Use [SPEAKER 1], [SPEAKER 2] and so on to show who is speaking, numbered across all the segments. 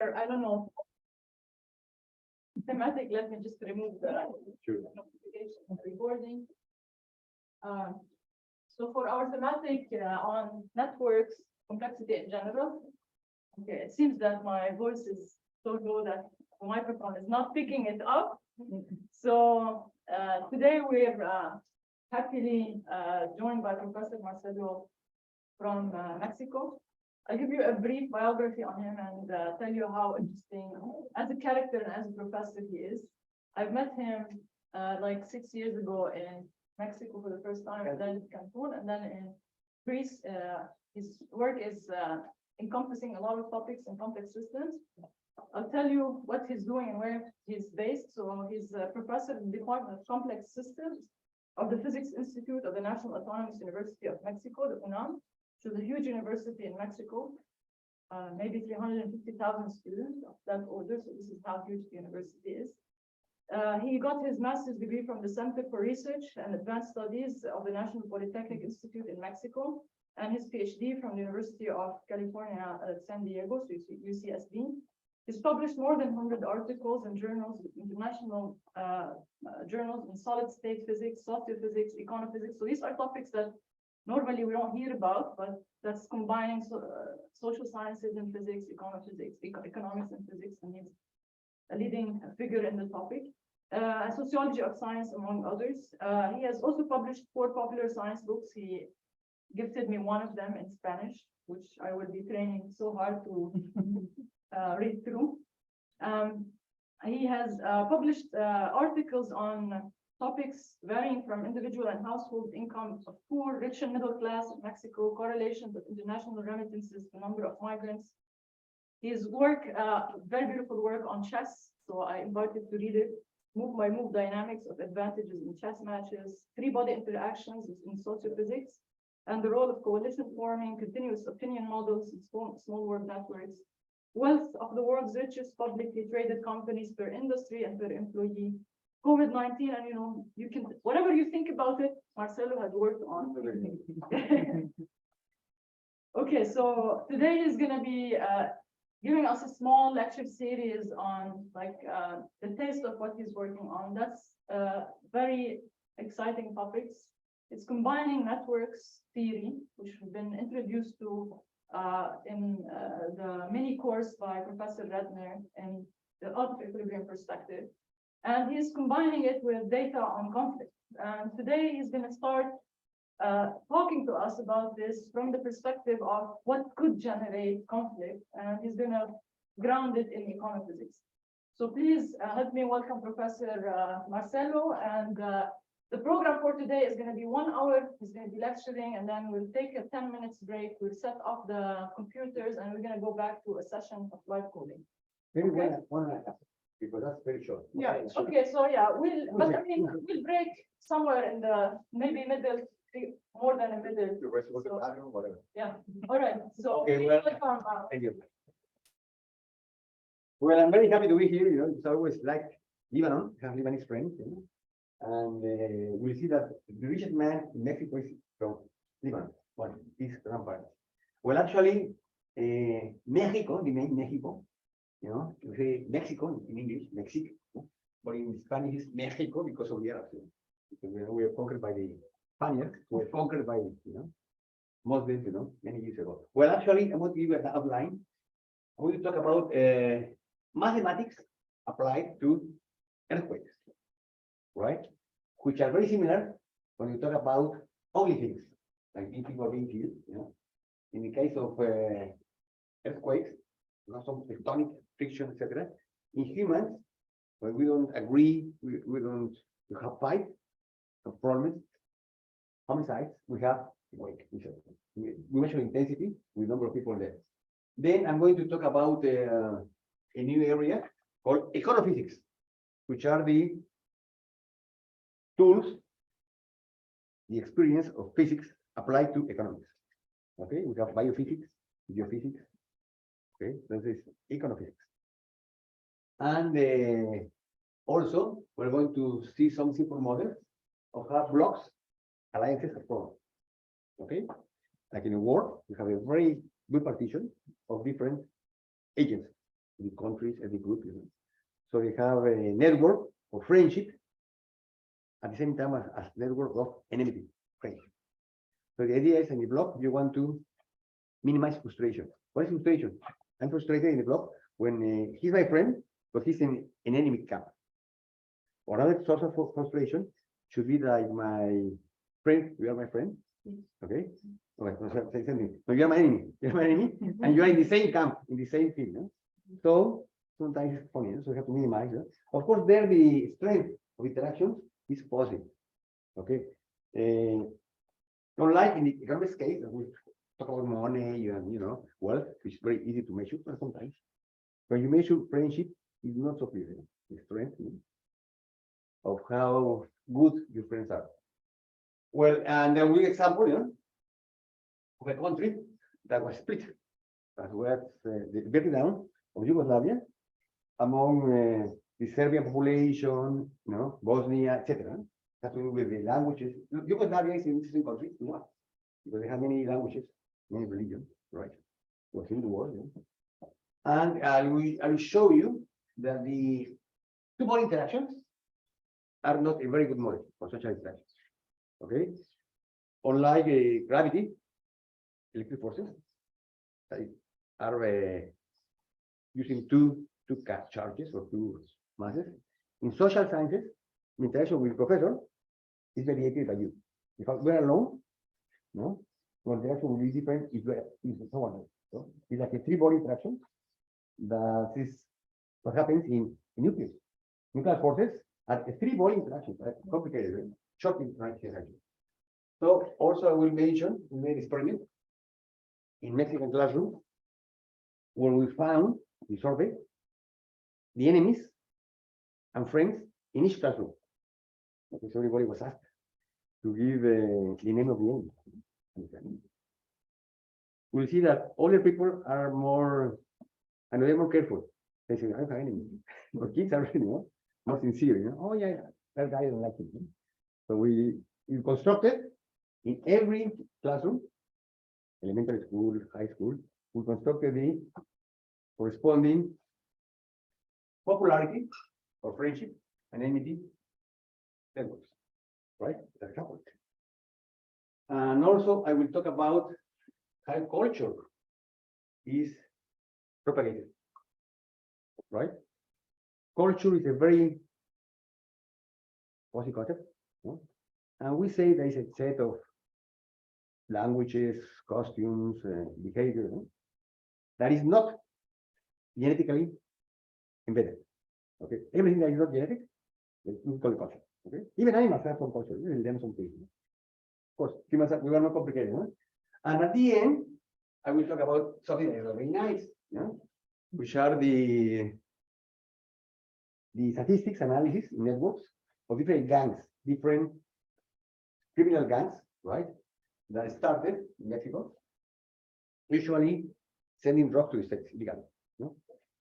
[SPEAKER 1] I don't know, thematic. Let me just remove the notification of recording. So for our thematic on networks, complexity in general, okay, it seems that my voice is so low that the microphone is not picking it up. So today we're happily joined by Professor Marcelo from Mexico. I'll give you a brief biography on him and tell you how interesting as a character and as a professor he is. I've met him like 6 years ago in Mexico for the first time, and then in Cancun, and then in Greece. His work is encompassing a lot of topics in complex systems. I'll tell you what he's doing and where he's based. So he's a professor in the Department of Complex Systems of the Physics Institute of the National Autonomous University of Mexico, the UNAM, which is a huge university in Mexico, maybe 350,000 students of that order. So this is how huge the university is. He got his master's degree from the Center for Research and Advanced Studies of the National Polytechnic Institute in Mexico, and his PhD from the University of California at San Diego, so UCSD. He's published more than 100 articles in journals, international journals in solid state physics, software physics, econophysics. So these are topics that normally we don't hear about, but that's combining social sciences and physics, econophysics, economics and physics, and he's a leading figure in the topic. Sociology of science, among others. He has also published 4 popular science books. He gifted me one of them in Spanish, which I will be training so hard to read through. He has published articles on topics varying from individual and household income of poor, rich, and middle class of Mexico, correlations of international remittances, the number of migrants. His work, very beautiful work on chess. So I invite you to read it. Move by move dynamics of advantages in chess matches, 3-body interactions in sociophysics, and the role of coalition forming, continuous opinion models, and small world networks, wealth of the world's richest publicly traded companies per industry and per employee, COVID-19, and you can, whatever you think about it, Marcelo has worked on. Okay, so today is going to be giving us a small lecture series on the taste of what he's working on. That's very exciting topics. It's combining networks theory, which has been introduced to in the mini course by Professor Redner in the out of equilibrium perspective. And he's combining it with data on conflict. And today he's going to start talking to us about this from the perspective of what could generate conflict. And he's going to ground it in econophysics. So please help me welcome Professor Marcelo. And the program for today is going to be 1 hour. He's going to be lecturing, and then we'll take a 10 minutes break. We'll set off the computers, and we're going to go back to a session of live coding.
[SPEAKER 2] Maybe one and a half, because that's very short.
[SPEAKER 1] Yeah. Okay. So yeah, we'll break somewhere in the maybe middle, more than a middle.
[SPEAKER 2] The rest was the pattern, whatever.
[SPEAKER 1] Yeah. All right. So
[SPEAKER 2] Okay, well,
[SPEAKER 1] welcome.
[SPEAKER 2] Thank you. Well, I'm very happy to be here. It's always like Lebanon, have Lebanese friends, and we see that the richest man in Mexico is from Lebanon. Well, his grandparents. Well, actually, Mexico, the name Mexico, you say Mexico in English, Mexico, but in Spanish it's Mexico because of the Arabs. Because we were conquered by the Spaniards, we were conquered by Muslims, many years ago. Well, actually, I want to give you an outline. I want to talk about mathematics applied to earthquakes, right? Which are very similar when you talk about ugly things, like people being killed. In the case of earthquakes, some tectonic friction, etc. In humans, when we don't agree, we have fight, have problems, homicides, we have wake. We measure intensity with number of people there. Then I'm going to talk about a new area called econophysics, which are the tools, the experience of physics applied to economics. Okay, we have biophysics, geophysics. Okay, this is econophysics. And also, we're going to see some simple models of how blocks, alliances are formed. Okay, like in a war, we have a very good partition of different agents. every countries, every group, So they have a network of friendship at the same time as network of enmity, friendship. So the idea is in the block, you want to minimize frustration. What is frustration? I'm frustrated in the block when he's my friend, but he's in an enemy camp. Or another source of frustration should be like my friend, you are my friend, okay? Okay, so say something. No, you are my enemy. You're my enemy, and you are in the same camp, in the same field. No? So sometimes it's funny, so we have to minimize. No? Of course, there the strength of interaction is positive. Okay. Unlike in the economic case, we talk about money and wealth, which is very easy to measure, but sometimes when you measure friendship, it's not so clear. The strength of how good your friends are. Well, and then we example, of a country that was split. That was the breakdown of Yugoslavia among the Serbian population, Bosnia, etc. That's with the languages. Yugoslavia is an interesting country, because they have many languages, many religions, right? It was in the world. And I will show you that the two-body interactions are not a very good model for social interactions. Okay? Unlike gravity, electric forces are using two charges or two masses. In social sciences, interaction with professor is mediated by you. If we're alone, interaction will be different if someone else. So it's like a three-body interaction. That is what happens in nucleus. Nuclear forces are a three-body interaction, complicated, short interaction. So also I will mention, we made experiment in Mexican classroom where we found, we surveyed the enemies and friends in each classroom. Okay, so everybody was asked to give the name of the enemy. We'll see that older people are more, and they're more careful. They say, I have an enemy. But kids are really more sincere. Oh yeah, that guy doesn't like him. So we constructed in every classroom, elementary school, high school, we constructed the corresponding popularity or friendship and enmity networks, right? That's how it. And also I will talk about how culture is propagated, right? Culture is a very fuzzy concept, and we say there is a set of languages, costumes, behavior that is not genetically embedded. Okay, everything that is not genetic, we call it culture. Okay, even animals have some culture, even them some things. Of course, humans we are not complicated. And at the end, I will talk about something that is very nice, which are the statistics analysis in networks of different gangs, different criminal gangs, right? That started in Mexico, usually sending drugs to the States illegally.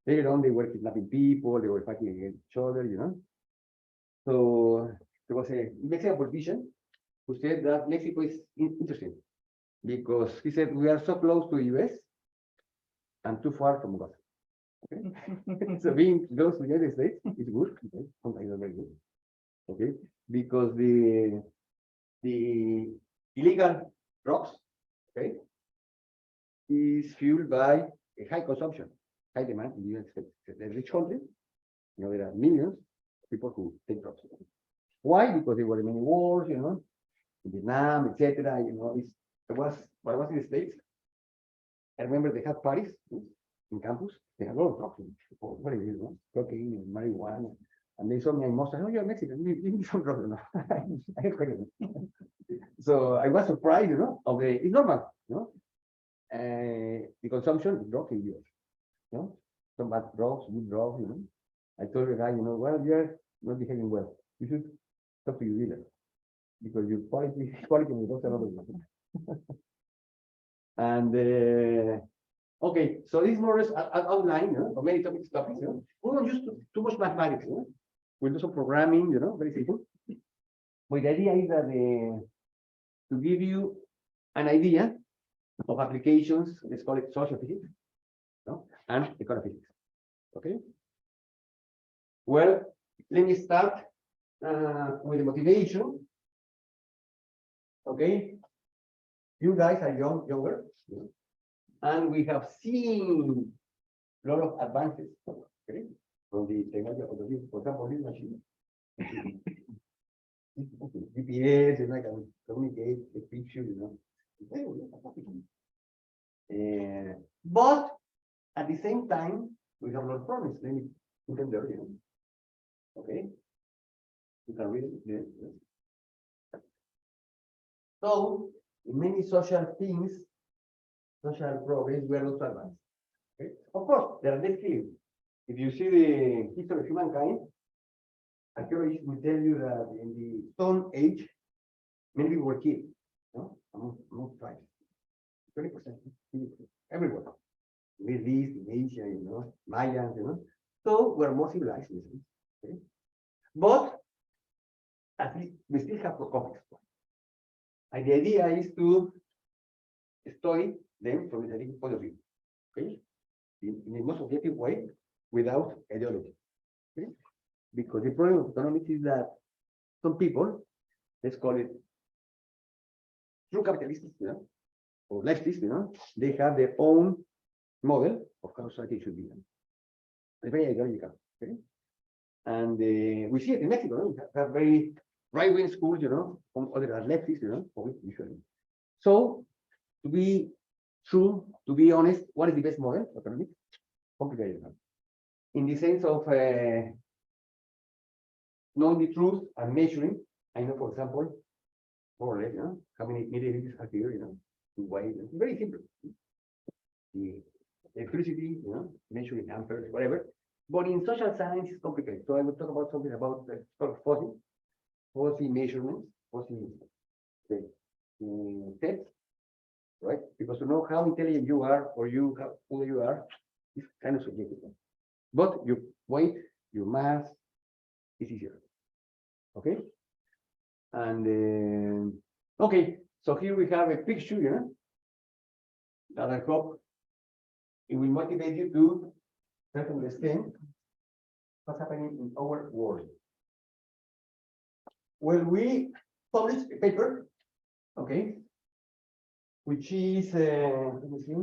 [SPEAKER 2] Later on, they were kidnapping people, they were fighting against each other, So there was a Mexican politician who said that Mexico is interesting because he said we are so close to the US and too far from God. Okay? So being close to the United States is good, okay? Sometimes very good. Okay, because the illegal drugs, okay, is fueled by a high consumption, high demand in the United States. The rich country, there are millions of people who take drugs. Why? Because there were many wars, in Vietnam, etc. When I was in the States, I remember they had parties in campus. They had a lot of drugs, very good, cocaine, marijuana. And they saw me, I must say, oh, you're Mexican, give me some drugs. So I was surprised, of it's normal, the consumption of drugs in the US, some bad drugs, good drugs, I told the guy, well, you're not behaving well. You should talk to your dealer because your quality of drugs are not very good. And okay, so this more or less outline of many topics. We don't use too much mathematics. We'll do some programming, very simple. But the idea is that to give you an idea of applications, let's call it social physics, and economic physics. Okay. Well, let me start with the motivation. Okay. You guys are younger, and we have seen a lot of advances. Okay. From the technology of the, for example, this machine. GPS, I can communicate the picture, but at the same time, we have a lot of problems. Let me put them there, Okay. You can read it. Yes. So, in many social things, social progress, we are not advanced. Okay. Of course, there are less things. If you see the history of humankind, archaeologists will tell you that in the Stone Age, many people were killed, among tribes. 20% everywhere. Middle East, in Asia, Mayans, So we're more civilized, okay? But at least we still have conflicts. And the idea is to study them from the scientific point of view, okay? In the most objective way, without ideology. Okay? Because the problem of economics is that some people, let's call it true capitalists, or leftists, they have their own model of how society should be. It's very ideological, okay? And we see it in Mexico, we have very right-wing schools, other than leftists, usually. So, to be true, to be honest, what is the best model of economics? Complicated. In the sense of knowing the truth and measuring, I know, for example, more or less, how many milliliters are here, in weight. Very simple. The electricity, measuring amperes, whatever. But in social science, it's complicated. So I will talk about something about fuzzy measurements, fuzzy tests, right? Because to know how intelligent you are or how old you are is kind of subjective. But your weight, your mass is easier. Okay? And okay, so here we have a picture, that I hope it will motivate you to try to understand what's happening in our world. Well, we published a paper, okay, which is, let me see.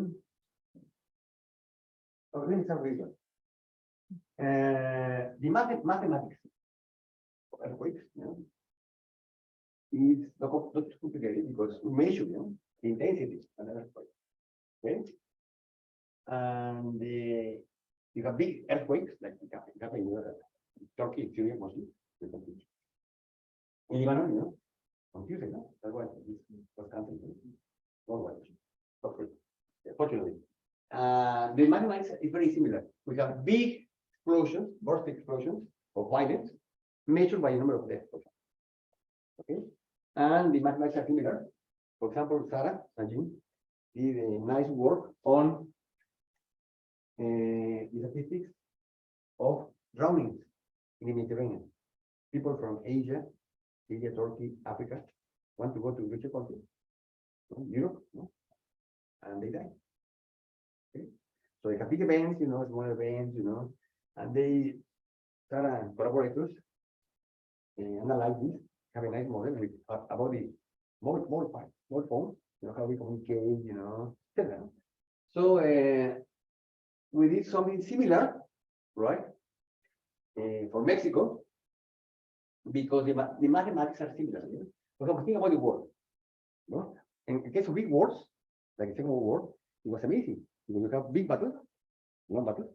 [SPEAKER 2] Oh, let me start with this one. The mathematics of earthquakes, is not complicated because we measure, the intensity of an earthquake, okay? And you have big earthquakes, like it happened in Turkey, Syria, mostly. In Lebanon, on Tuesday, that's why this was cancelled. Fortunately. The mathematics is very similar. We have big explosions, burst explosions of violence, measured by the number of deaths. Okay? And the mathematics are similar. For example, Sarah Sajin did a nice work on the statistics of drownings in the Mediterranean. People from Asia, Turkey, Africa, want to go to richer countries, Europe, and they die. Okay? So they have big events, small events, and they, Sarah and collaborators, analyze this, have a nice model with about the mobile phone, how we communicate, etc. So we did something similar, right? For Mexico, because the mathematics are similar. For example, think about the war. In case of big wars, like the Second World War, it was amazing. Because you have big battles, one battle,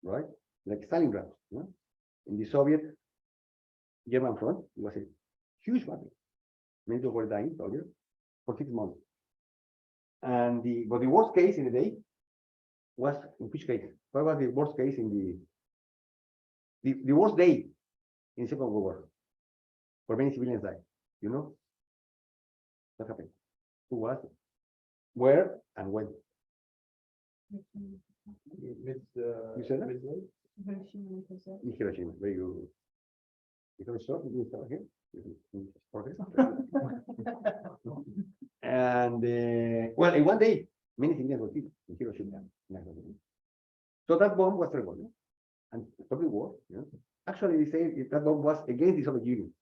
[SPEAKER 2] right? Like Stalingrad. In the Soviet German front, it was a huge battle. Many people were dying, soldiers, for 6 months. And but the worst case in the day was in which case? What was the worst case in the worst day in the Second World War? For many civilians died. What happened? Who was it? Where and when? You said that? In Hiroshima. Very good. You have a short, you start again. And well, in one day, many civilians were killed in Hiroshima. So that bomb was terrible, and stop the war. Actually, they say that bomb was against the Soviet Union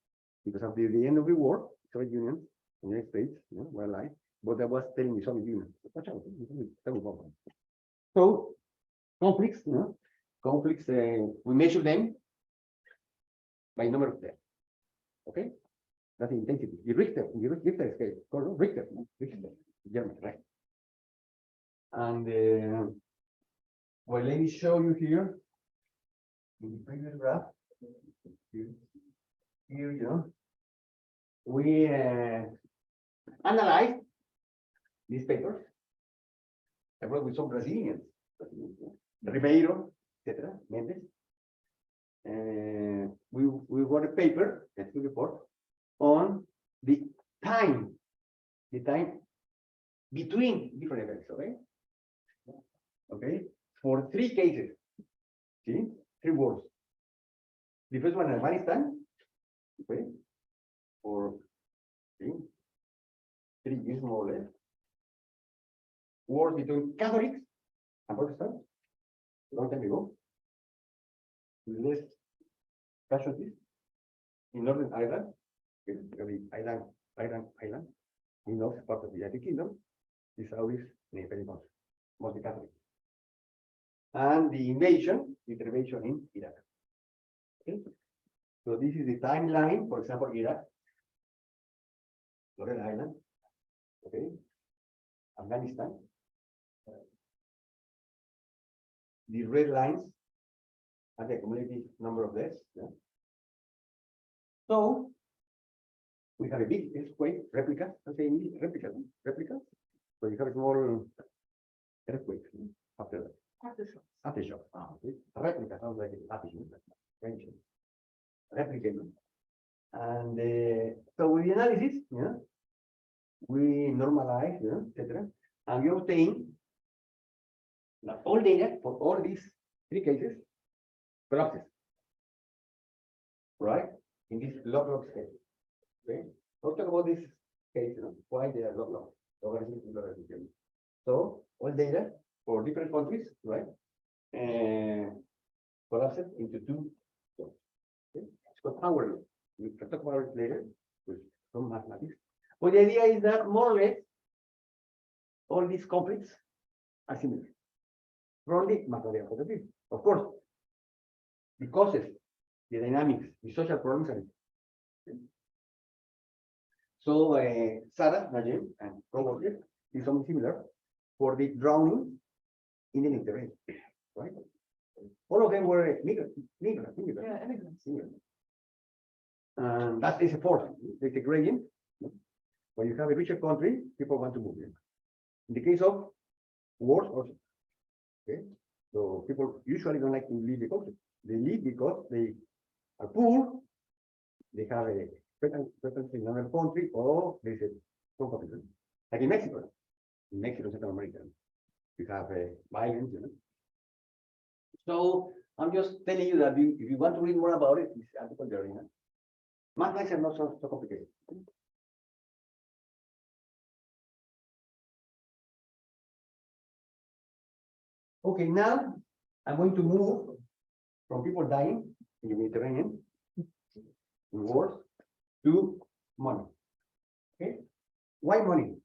[SPEAKER 2] because of the end of the war. Soviet Union, the United States, were allied, but that was telling the Soviet Union, watch out, terrible bomb. So conflicts, conflicts, we measure them by number of deaths. Okay, that's the intensity. The Richter scale, Richter, German, right? And well, let me show you here in the previous graph. Here, we analyzed these papers. I wrote with some Brazilians, Ribeiro, etc., Mendes. We wrote a paper, a report, on the time between different events, okay, for 3 cases, see, 3 wars. The first one, Afghanistan, okay, for 3 years more or less. Wars between Catholics and Protestants, a long time ago. Less casualties in Northern Ireland, Ireland, in north part of the United Kingdom, the south is very much, mostly Catholic. And the intervention in Iraq. Okay, so this is the timeline, for example, Iraq, Northern Ireland, okay, Afghanistan. The red lines are the cumulative number of deaths. So we have a big earthquake replica. Let's say replica. So you have a small earthquake after that. Aftershock. Okay. A replica sounds like an aftershock. Replicate. And so with the analysis, we normalize, etc., and we obtain all data for all these 3 cases collapses, right? In this log scale. Okay. Let's talk about this case, why they are log. So all data for different countries, right? Collapses into 2 zones. Okay. It's called power law. We can talk about it later with some mathematics. But the idea is that more or less all these conflicts are similar. From the mathematical point of view. Of course, the causes, the dynamics, the social problems are different. So Sarah, Najem, and Prof is something similar for the drowning in the Mediterranean, right? All of them were migrants.
[SPEAKER 1] Yeah, immigrants.
[SPEAKER 2] And that is a force. It's a gradient. When you have a richer country, people want to move in. In the case of wars also. Okay. So people usually don't like to leave the country. They leave because they are poor, they have a preference in another country, or they say competition. Like in Mexico, Central America, you have violence, So I'm just telling you that if you want to read more about it, this article there, mathematics are not so complicated. Okay, now I'm going to move from people dying in the Mediterranean, in wars, to money. Okay, why money?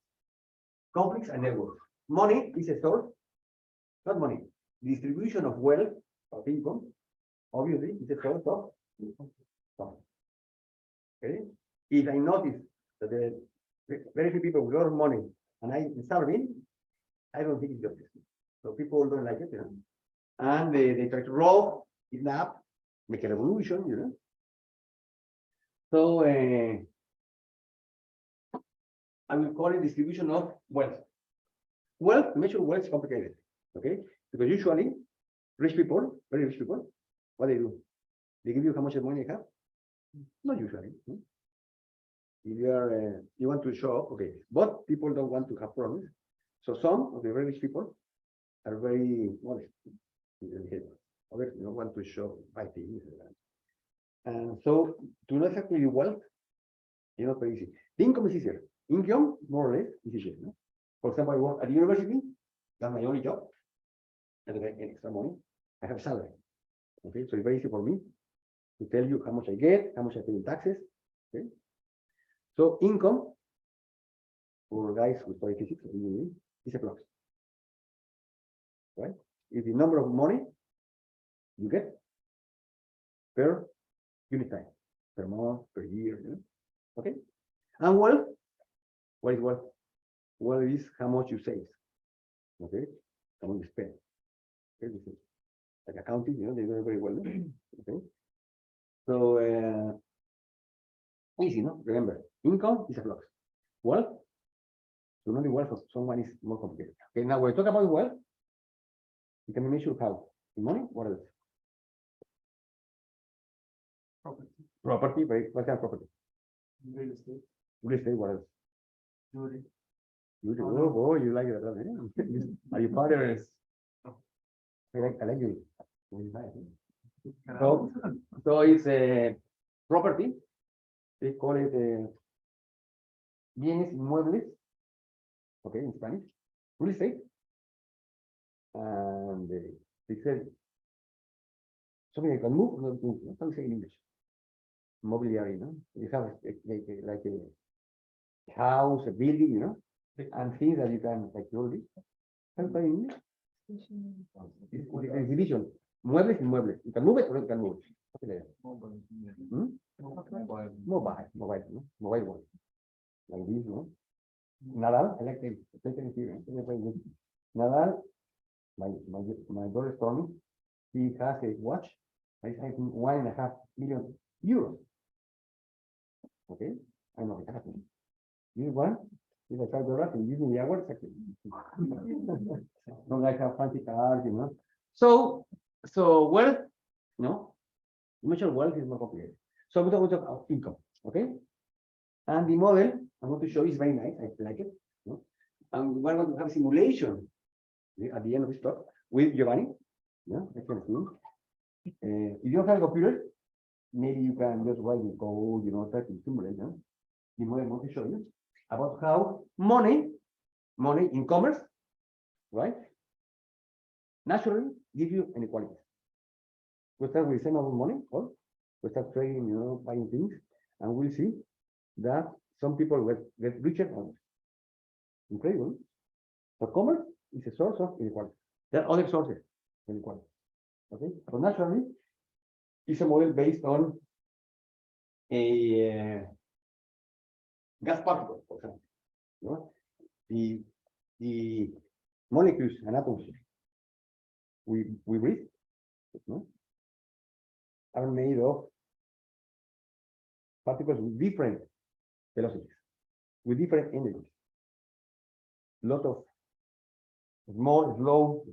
[SPEAKER 2] Conflicts and networks. Money is a source, not money. Distribution of wealth, of income, obviously, is a source of income. Okay, if I notice that there are very few people with a lot of money and I'm starving, I don't think it's justice. So people don't like it, and they try to rob, kidnap, make a revolution, So I will call it distribution of wealth. Wealth, measure wealth is complicated, okay? Because usually rich people, very rich people, what they do? They give you how much money they have? Not usually. If you want to show up, okay, but people don't want to have problems. So some of the very rich people are very modest in their behavior. Others don't want to show bad things. And so to not have really wealth, not very easy. The income is easier. Income, more or less, is easier. For example, I work at the university, that's my only job. and then extra money, I have salary. Okay, so it's very easy for me to tell you how much I get, how much I pay in taxes. Okay, so income for guys who study physics is a flux, right? It's the number of money you get per unit time, per month, per year. You know? Okay, and wealth, what is wealth? Wealth is how much you save. Okay, how much you spend. Okay, this is like accounting, you know, they do it very well. Okay, so easy, no? Remember, income is a flux. Wealth, so not the wealth of someone is more complicated. Okay, now when we talk about wealth, you can measure how in money. What else?
[SPEAKER 3] Property,
[SPEAKER 2] Property, right? What kind of property?
[SPEAKER 3] real estate,
[SPEAKER 2] Real estate. What else?
[SPEAKER 3] jewelry.
[SPEAKER 2] You
[SPEAKER 3] Oh,
[SPEAKER 2] oh,
[SPEAKER 3] no.
[SPEAKER 2] oh, you like that? Eh? Are you fathers? I like you. Very nice, eh? So it's a property. They call it bienes inmuebles. Okay, in Spanish, real estate. And they said something you can move, not move. How do you say in English? Mobiliary, no? You have like a house, a building, you know, and things that you can like jewelry. How do you say in English? It's division. Muebles, inmuebles. You can move it or you can move it. Something like that.
[SPEAKER 3] Mobile.
[SPEAKER 2] Hmm?
[SPEAKER 3] Mobile.
[SPEAKER 2] Mobile, no? Mobile one. Like this, no? Nadal, I like the taking here. Nadal, my brother told me he has a watch. I think 1.5 million euros. Okay, I know it happened. This one is a $5 and using the hours. Don't like have fancy cars, you know. So wealth, no, mutual wealth is more complicated. So we're going to talk about income, okay? And the model I'm going to show you is very nice. I like it. No? And we're going to have a simulation at the end of this talk with Giovanni. Yeah, excellent. If you don't have a computer, maybe you can just write the code, you know, try to simulate. No? The model I'm going to show you about how money in commerce, right, naturally give you inequalities. We start with the same amount of money, or we start trading, you know, buying things, and we'll see that some people get richer and others. Incredible. So commerce is a source of inequality. There are other sources of inequality. Okay, so naturally, it's a model based on a gas particle, for example. You know? The molecules and atoms we breathe, no? Are made of particles with different velocities, with different energies. Lot of small, slow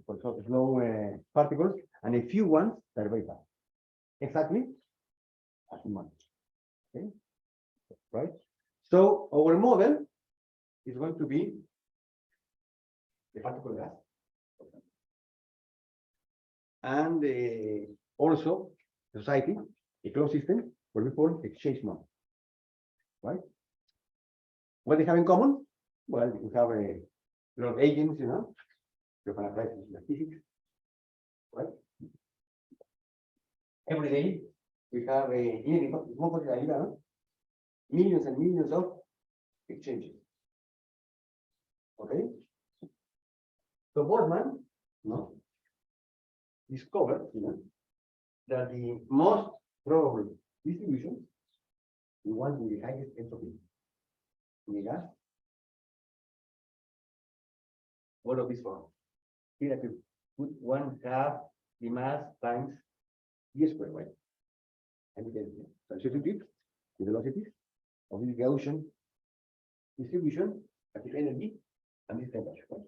[SPEAKER 2] particles, and a few ones that are very fast. Exactly as in money. Okay, right? So our model is going to be the particle gas, and also society, a closed system, where people exchange money. Right? What they have in common? Well, we have a lot of agents, you know, you can apply physics, right? Every day we have millions and millions of exchanges. Okay? So Boltzmann, no, discovered, you know, that the most probable distribution, the one with the highest entropy in the gas, all of this form. Here I could put 1/2 the mass times d squared, right? And we can substitute the velocities of the Gaussian distribution at the energy and this temperature. Right?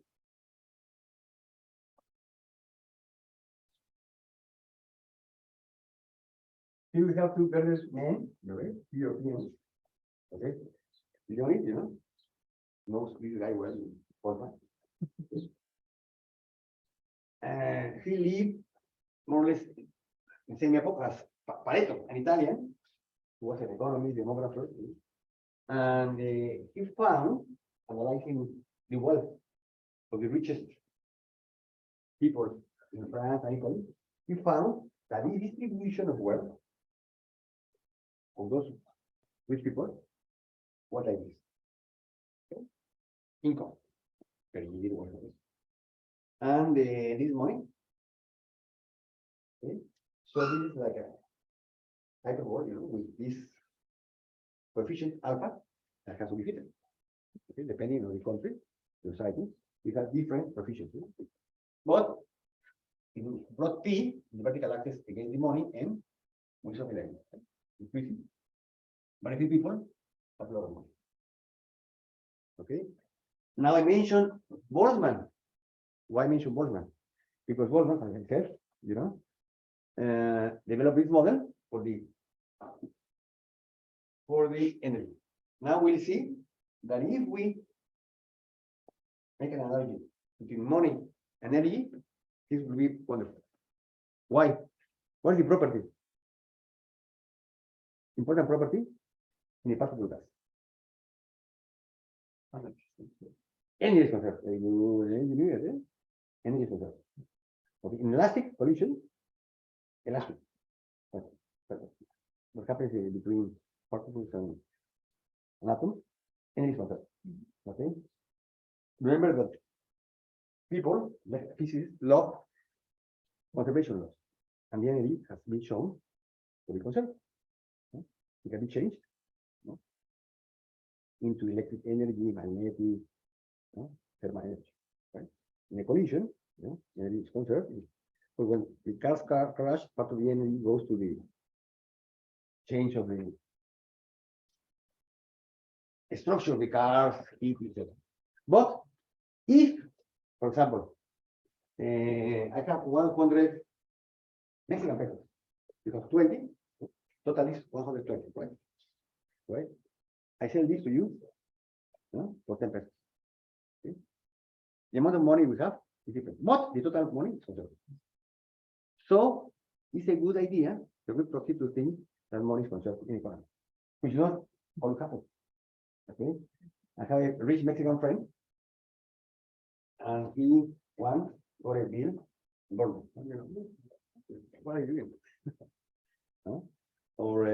[SPEAKER 2] Here we have two various men, right? Two Europeans. Okay. You don't need, you know, knows this guy well, Boltzmann. And he lived more or less in the same epoch as Pareto, an Italian, who was an economist, demographer, and he found, analyzing the wealth of the richest people in France and Italy, we found that the distribution of wealth of those rich people was like this. Okay? Income per year, whatever. And this money. Okay? So this is like a hyperbole, with this coefficient alpha that has to be fitted. Okay? Depending on the country, the society, we have different coefficients. But in plot P, the vertical axis against the money, and we something like this. Increasing. Very few people have a lot of money. Okay. Now I mentioned Boltzmann. Why mention Boltzmann? Because Boltzmann, as I said, developed this model for the energy. Now we'll see that if we make an analogy between money and energy, this will be wonderful. Why? What is the property? Important property in the particle gas. Energy is conserved. Energy is conserved. Okay. In elastic solution, elastic. What happens between particles and an atom? Energy is conserved. Okay. Remember that people, like physicists, love conservation laws, and the energy has been shown to be conserved. It can be changed into electric energy, magnetic, thermal energy. Right? In a collision, energy is conserved. So when the cars crash, part of the energy goes to the change of the structure of the cars, heat, etc. But if, for example, I have 100 Mexican pesos, because 20, total is 120, right? Right? I sell this to you for 10 pesos. Okay? The amount of money we have is different, but the total money is conserved. So it's a good idea, a good proxy to think that money is conserved in economy, which is not all happens. Okay, I have a rich Mexican friend, and he wants for a bill. What are you doing? Or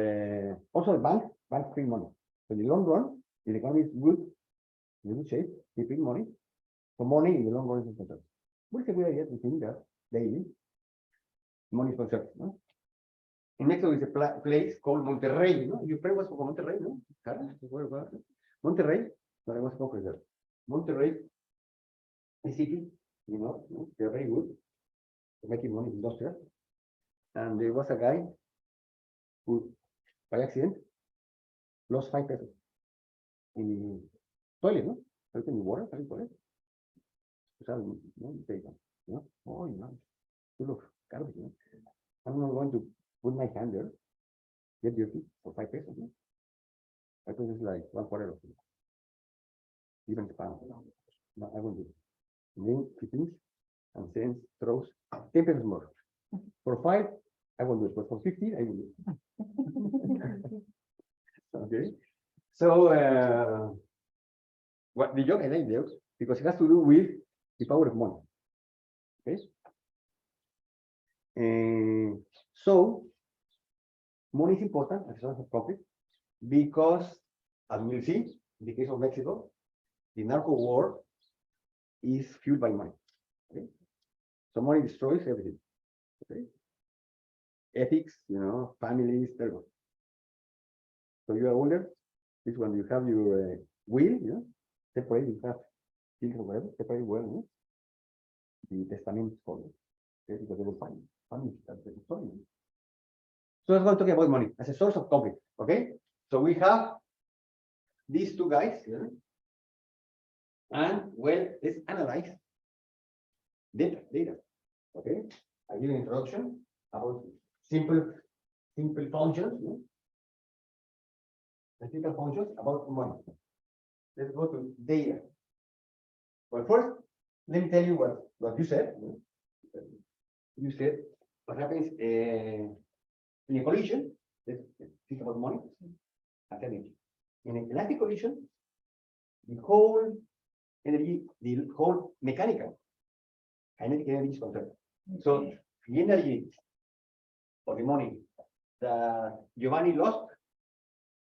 [SPEAKER 2] also bank print money. So in the long run, if the economy is good, in good shape, they print money. So money in the long run is conserved. What's a good idea to think that daily money is conserved? No? In Mexico is a place called Monterrey. No? You pray was for Monterrey, no? Monterrey, no, I was conquered. Monterrey, a city, they're very good for making money industrial. And there was a guy who, by accident, lost 5 pesos in the toilet, no? In the water, toilet. Oh, full of garbage. I'm not going to put my hand there, get dirty for 5 pesos. No? I think it's like 1/4 of it. Even the pound. No, I won't do it. Then fittings and cents, throws 10 pesos more. For 5, I won't do it, but for 50, I will do it. Okay. So what the joke I like there, because it has to do with the power of money. Okay. So money is important as a source of profit because, as we'll see, in the case of Mexico, the narco war is fueled by money. Okay? So money destroys everything. Okay? Ethics, families, terrible. So you are older, this when you have your will, separate, you have things or whatever, separate well, the testament is called. Okay? Because they will find families that's the story. So let's go talking about money as a source of conflict. Okay, so we have these two guys, and well, let's analyze data. Okay, I give an introduction about simple functions, simple functions about money. Let's go to data. Well, first, let me tell you what you said. You said what happens in a collision. Let's think about money and energy. In an elastic collision, the whole energy, the whole mechanical kinetic energy is conserved. So the energy or the money that Giovanni lost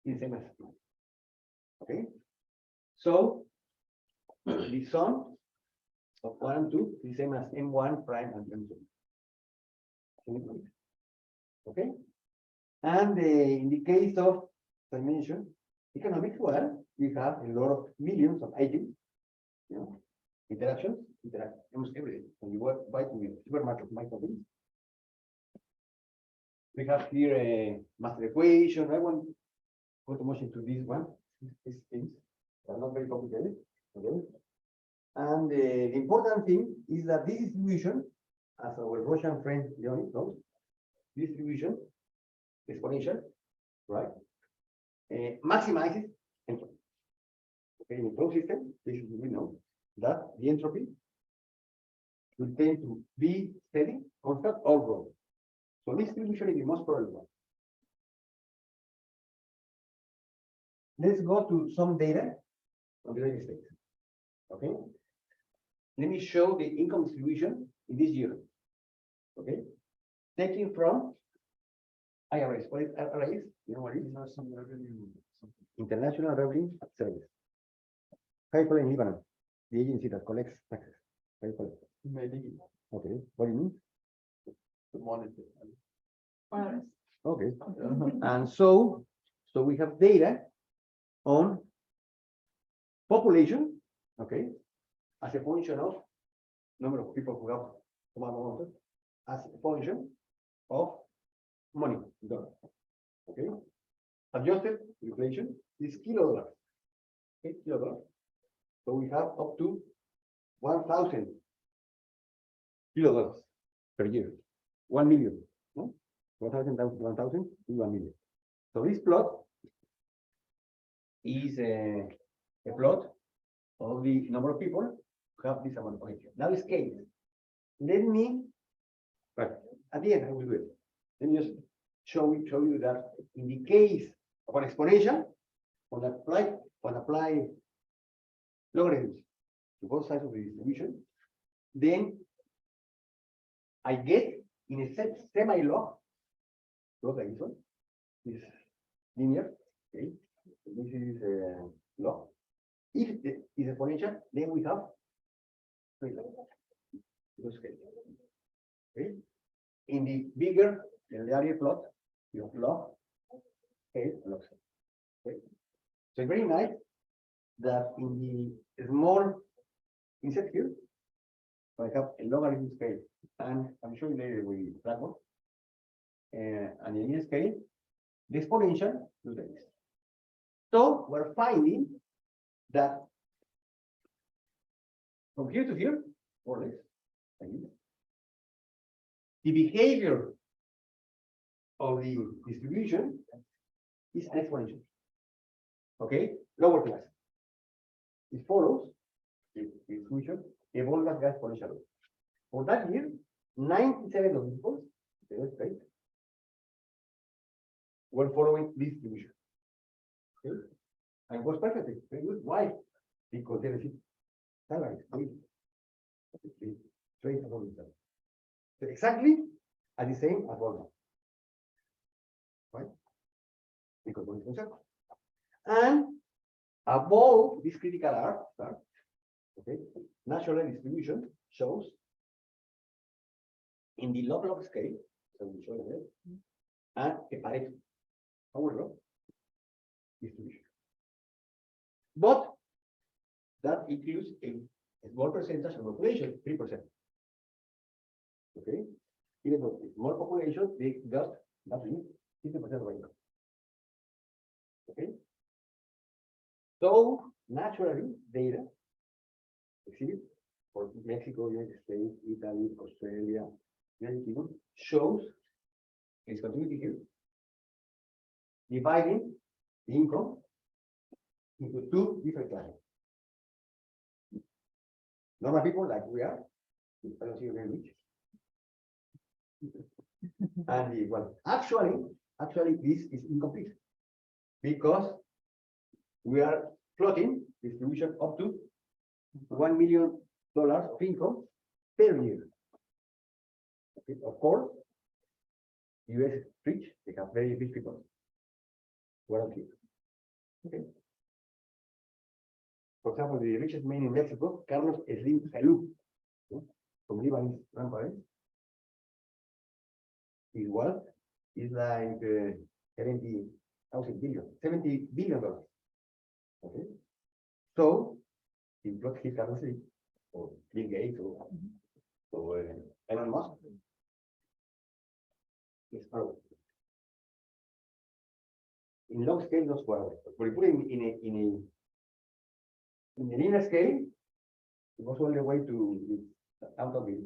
[SPEAKER 2] is the same as. Okay. So the sum of 1 and 2 is the same as M1 prime and M2. Okay. And in the case of dimension economics, well, we have a lot of millions of agents, you know, interactions, interact almost every day. When you work by the supermarket, my company. We have here a master equation. I won't go too much into this one. These things are not very complicated. Okay. And the important thing is that this distribution, as our Russian friend Leonid knows, distribution exponential, right? Maximizes entropy. Okay, in the flow system, basically we know that the entropy will tend to be steady, constant, or grow. So this distribution is the most probable one. Let's go to some data on the United States. Okay. Let me show the income distribution in this year. Okay. Taking from IRS. What is IRS? You know what it is?
[SPEAKER 3] International revenue, something.
[SPEAKER 2] International Revenue Service. How you call it in Lebanon? The agency that collects taxes. How you call it?
[SPEAKER 3] Maybe
[SPEAKER 2] Okay. What do you mean?
[SPEAKER 3] the monetary.
[SPEAKER 1] IRS.
[SPEAKER 2] Okay. And so we have data on population, okay, as a function of number of people who have some amount, as a function of money, dollar. Okay. Adjusted inflation is kilo dollar. Okay, kilo dollar. So we have up to 1,000 kilo dollars per year. 1 million. No? 1,000 times 1,000 is 1 million. So this plot is a plot of the number of people who have this amount of income. Now scale. Let me, but at the end I will do it. Let me just show you that in the case of an exponential, when apply logarithms to both sides of the distribution, then I get in a semi-log, log like this one, is linear, okay? This is a log. If it is exponential, then we have straight line. Okay. In the bigger, the area plot, you have log, okay, log. Okay. So it's very nice that in the small insert here, I have a logarithm scale, and I'm showing later with Blackboard. And in this scale, the exponential looks like this. So we're finding that from here to here, more or less, like this, the behavior of the distribution is an exponential. Okay, lower class. It follows the distribution evolves as exponential. For that year, 97 of the people, right, were following this distribution. Okay, and it was perfectly very good. Why? Because they received salaries, straight above each other. So exactly at the same as well. Right? Because one is concerned. And above this critical R, okay, natural distribution shows in the log scale, so we show it, and a Pareto power law distribution. But that includes a small percentage of population, 3%. Okay, even though it's more population, they got that means 50% right now. Okay, so naturally, data exhibit for Mexico, United States, Italy, Australia, United Kingdom shows its continuity here, dividing the income into two different classes. Normal people like we are, I don't see you very rich. And the, well, actually, this is incomplete because we are plotting distribution up to $1 million of income per year. Okay, of course, US is rich, they have very rich people. Well, okay. Okay. For example, the richest man in Mexico, Carlos Slim Salud, from Lebanese grandparents. His wealth is like 70 billion dollars. Okay. So, if blood his Carlos Slim, or Bill Gates, or Elon Musk, it's probably. In long scale, those were, but if you put it in a linear scale, it was only a way to out of it.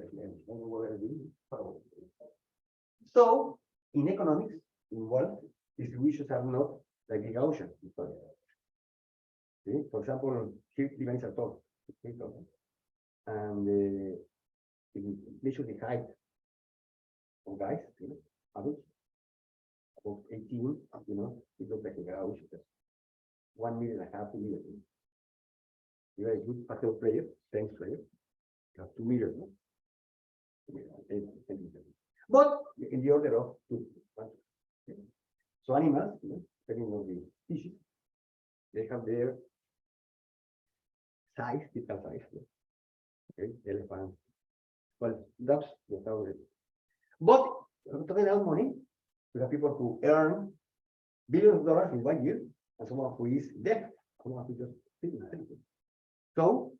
[SPEAKER 2] So, in economics, in wealth, distributions are not like the ocean. Okay? For example, here divides are tall. And measure the height of guys, adults, about 18, it looks like a gauge, 1.5 meters, 2 meters. You're a good paddle player, tennis player, you have 2 meters, no? But in the order of 2. Okay. So animals, depending on the species, they have their size, typical size. Okay, elephant. Well, dogs, but we're talking about money. We have people who earn billions of dollars in 1 year, and someone who is deaf, someone who just sitting. So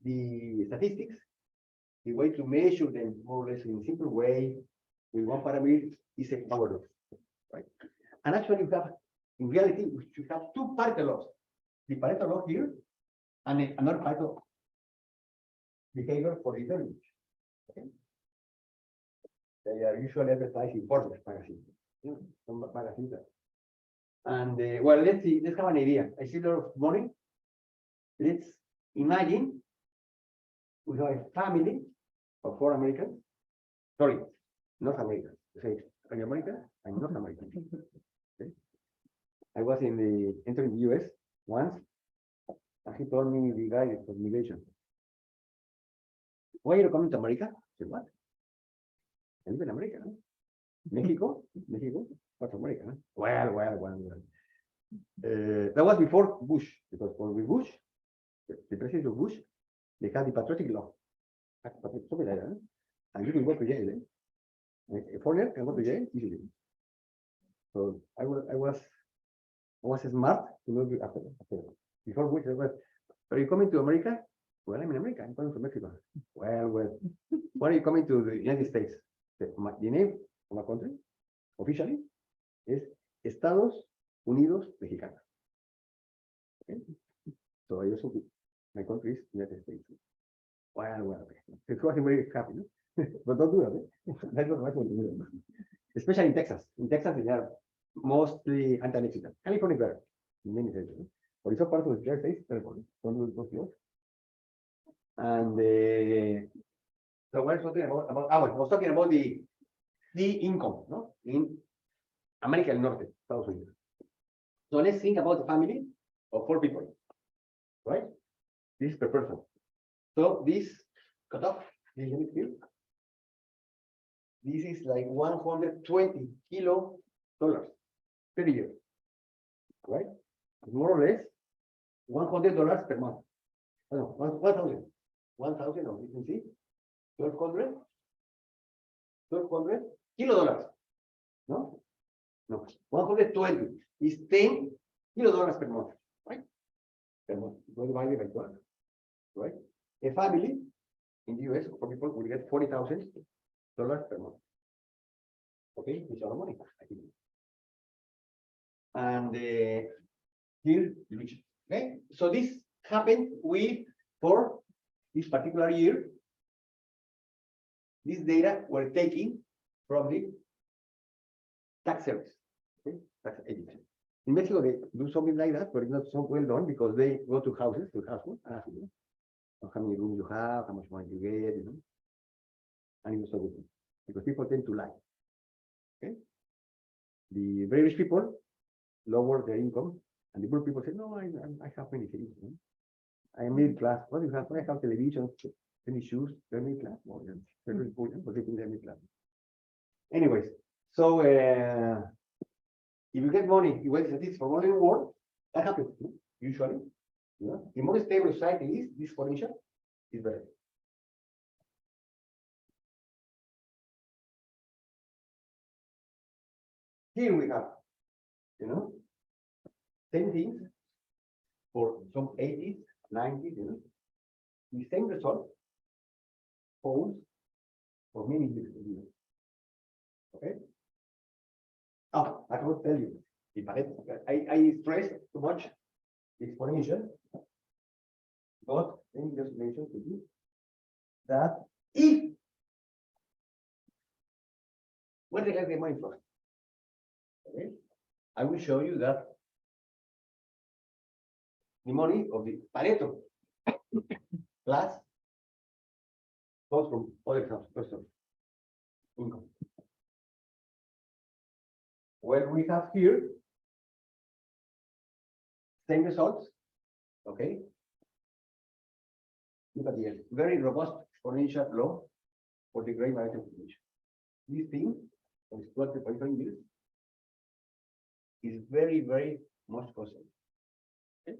[SPEAKER 2] the statistics, the way to measure them more or less in a simple way with one parameter is a power law, right? And actually, we have in reality we should have 2 Pareto laws: the Pareto law here, and another Pareto behavior for the third. Okay? They are usually advertised in Forbes magazine. Some magazines. And well, let's see. Let's have an idea. I see a lot of money. Let's imagine we have a family of 4 Americans. Sorry, North Americans. Say, are you American? I'm North American. Okay. I was entering the US once, and he told me, the guy for immigration, why are you coming to America? I said, what? I live in America. No? Mexico? Mexico? What's America? No? Well. That was before Bush, because with Bush, the president of Bush, they had the patriotic law. Something like that. And you can go to jail. A foreigner can go to jail easily. So I was smart to know after. Before Bush, I was, are you coming to America? Well, I'm in America. I'm coming from Mexico. Well. When are you coming to the United States? The name of my country, officially, is Estados Unidos Mexicanos. Okay? So I also, my country is United States. Well. It wasn't very happy, no? But don't do that. That's not what we do. Especially in Texas. In Texas, they are mostly anti-Mexican. California is better, in many senses. But it's a part of the United States, California. Don't do those. And so what I was talking about I was talking about the income, no, in America del Norte, Estados Unidos. So let's think about a family of 4 people, right? This is per person. So this cutoff, this unit here, this is like $120 kilo per year, right? More or less $100 per month. Oh, no, 1,000. 1,000, you can see, 1,200 kilo dollars. No, 120 is $10 kilo per month, right? Per month. Go divided by 12, right? A family in the US for people will get $40,000 per month. Okay, it's a lot of money. And here, okay, so this happened for this particular year. This data were taken from the tax service, okay, tax agency. In Mexico, they do something like that, but it's not so well done because they go to houses, and ask you, how many rooms you have, how much money you get, and it's so good because people tend to lie. Okay, the very rich people lower their income, and the poor people say, no, I have many things. I am middle class. What do you have? I have television, any shoes, they're middle class. Well, they're very poor, but they think they're middle class. Anyways, so if you get money, you wait statistics for money in the world, that happens usually. You know, the more stable society is, this potential is better. Here we have, you know, same things for some 80s, 90s, you know, the same result holds for many years. Okay. Oh, I will tell you, if I stress too much exponential, but let me just mention to you that if where they have the money from, okay, I will show you that the money of the Pareto class comes from other persons income. Well, we have here same results, okay? Look at the very robust exponential law for the great variety population. This thing, is 12.5 years, is very, very much costly. Okay?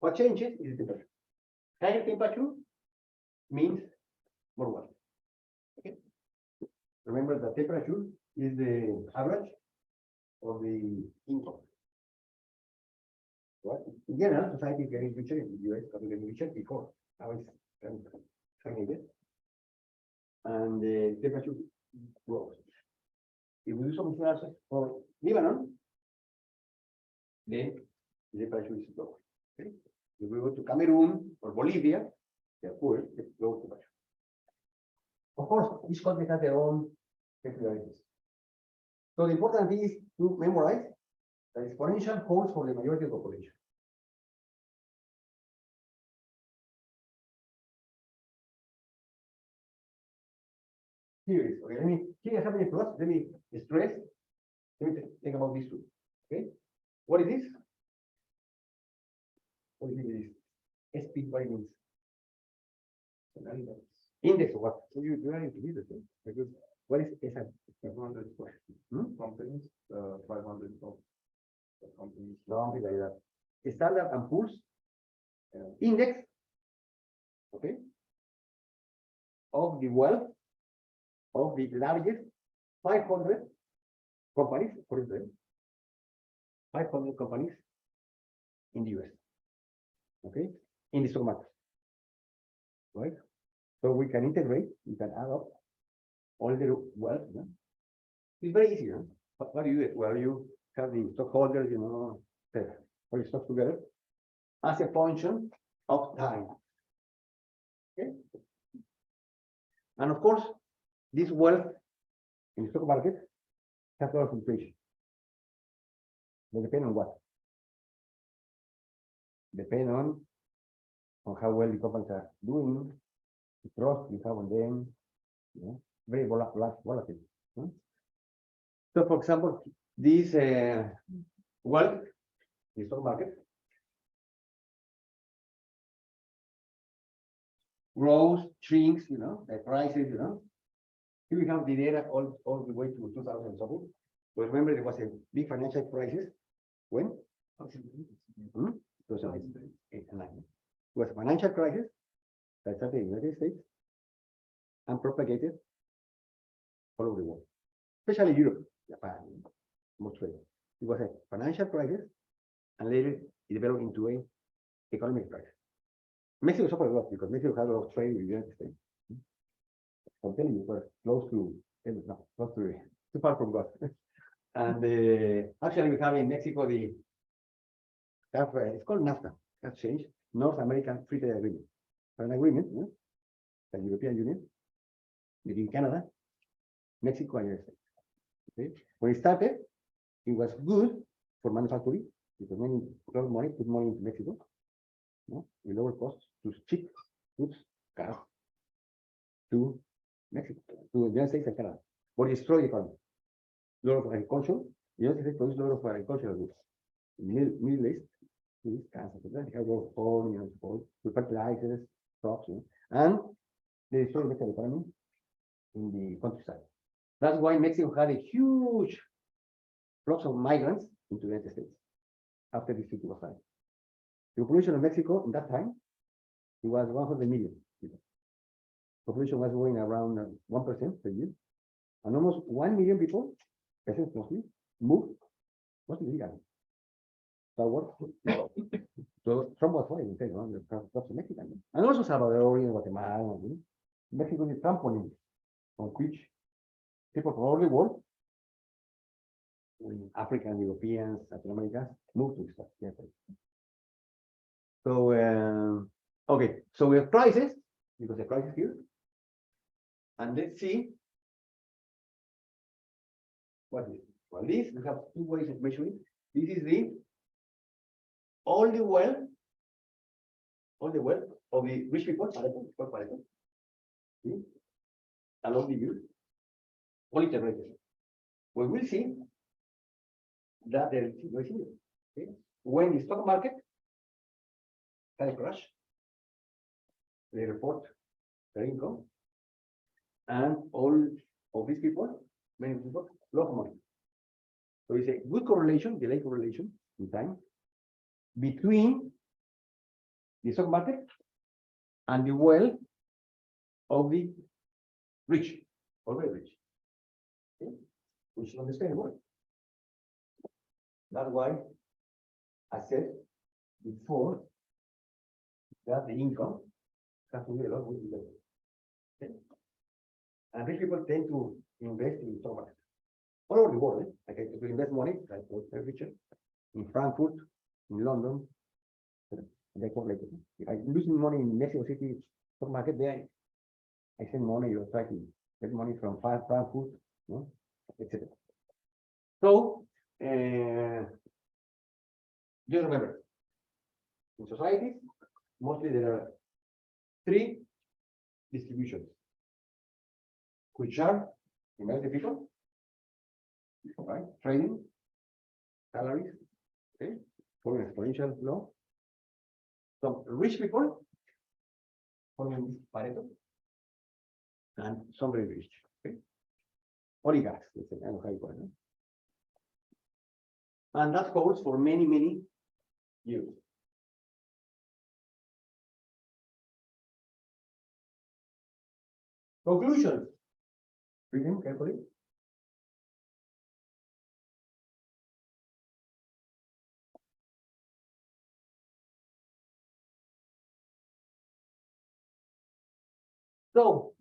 [SPEAKER 2] What changes is temperature. Higher temperature means more water. Okay. Remember that temperature is the average of the income. Right? In general, society is getting richer in the US, but getting richer before. Now it's stagnated. And the temperature grows. If we do some analysis for Lebanon, then the temperature is lower. Okay? If we go to Cameroon or Bolivia, they're poor, they low temperature. Of course, each country has their own peculiarities. So the important thing is to memorize that exponential holds for the majority of the population. Here it is. Okay, here I have any plus, let me stress. Let me think about this too. Okay, what is this? What is this? SP, what it means? Index of what? So you are into this, because what is SN?
[SPEAKER 3] 500 companies, 500 of the companies.
[SPEAKER 2] No, like that. Standard and Poor's index, okay, of the wealth of the largest 500 companies, for example, 500 companies in the US, okay, in the stock market, right? So we can integrate, we can add up all the wealth. You know? It's very easy. Huh? What do you do? Well, you have the stockholders, you know, all the stocks together as a function of time. Okay. And of course, this wealth in the stock market has a lot of inflation. They depend on what? Depend on how well the companies are doing, the trust you have on them, you know, very volatile. Huh? So, for example, this wealth in the stock market grows, shrinks, you know, the prices, you know. Here we have the data all the way to 2000 and so forth. But remember, there was a big financial crisis when? 2008 and 9. It was a financial crisis that started in the United States and propagated all over the world, especially Europe, Japan, Australia. It was a financial crisis, and later it developed into an economic crisis. Mexico suffered a lot because Mexico had a lot of trade with the United States. I'm telling you, we're close to, no, close to, too far from God. And actually, we have in Mexico it's called NAFTA. Has changed. North American Free Trade Agreement. An agreement, you know, the European Union, between Canada, Mexico, and United States. Okay. When it started, it was good for manufacturing because many put money into Mexico, you know, with lower costs to ship goods, cars to Mexico, to the United States and Canada, but destroy the economy. A lot of agriculture, the United States produces a lot of agricultural goods. Middle East, Kansas, they have a lot of corn, you know, with fertilizers, crops, you know, and they destroy the economy in the countryside. That's why Mexico had a huge flux of migrants into the United States after this treaty was signed. The population of Mexico in that time, it was 100 million people. Population was growing around 1% per year, and almost 1 million people, peasants mostly, moved, mostly illegal. So what? So Trump was fine, okay, no, the Trump's Mexican, and also Salvadorian, Guatemala, you know? Mexico is a trampoline on which people from all over the world, African, Europeans, Latin Americans, move to start. Yes. So, okay, so we have prices, because the price is here. And let's see what is it. Well, this, we have two ways of measuring. This is the all the wealth of the rich people, see, along the years, all integrated. We will see that there is okay? When the stock market had a crash, they report their income, and all of these people, many people, lost money. So it's a good correlation, delayed correlation in time between the stock market and the wealth of the rich, or very rich. Okay? Which is understandable. That's why I said before that the income has to be a lot with the level. Okay? And rich people tend to invest in stock market. All over the world, like to invest money, like richer, in Frankfurt, in London, they call like if I'm losing money in Mexico City stock market, there I send money, you try to get money from Frankfurt, no? Etc. So just remember, in society, mostly there are three distributions, which are the people, right? Trading, salaries, okay, for an exponential law. Some rich people following this Pareto, and some very rich, okay? Oligarchs, let's say, I don't know how you call it. No? And that goes for many, many years. Conclusions. Read them carefully. So,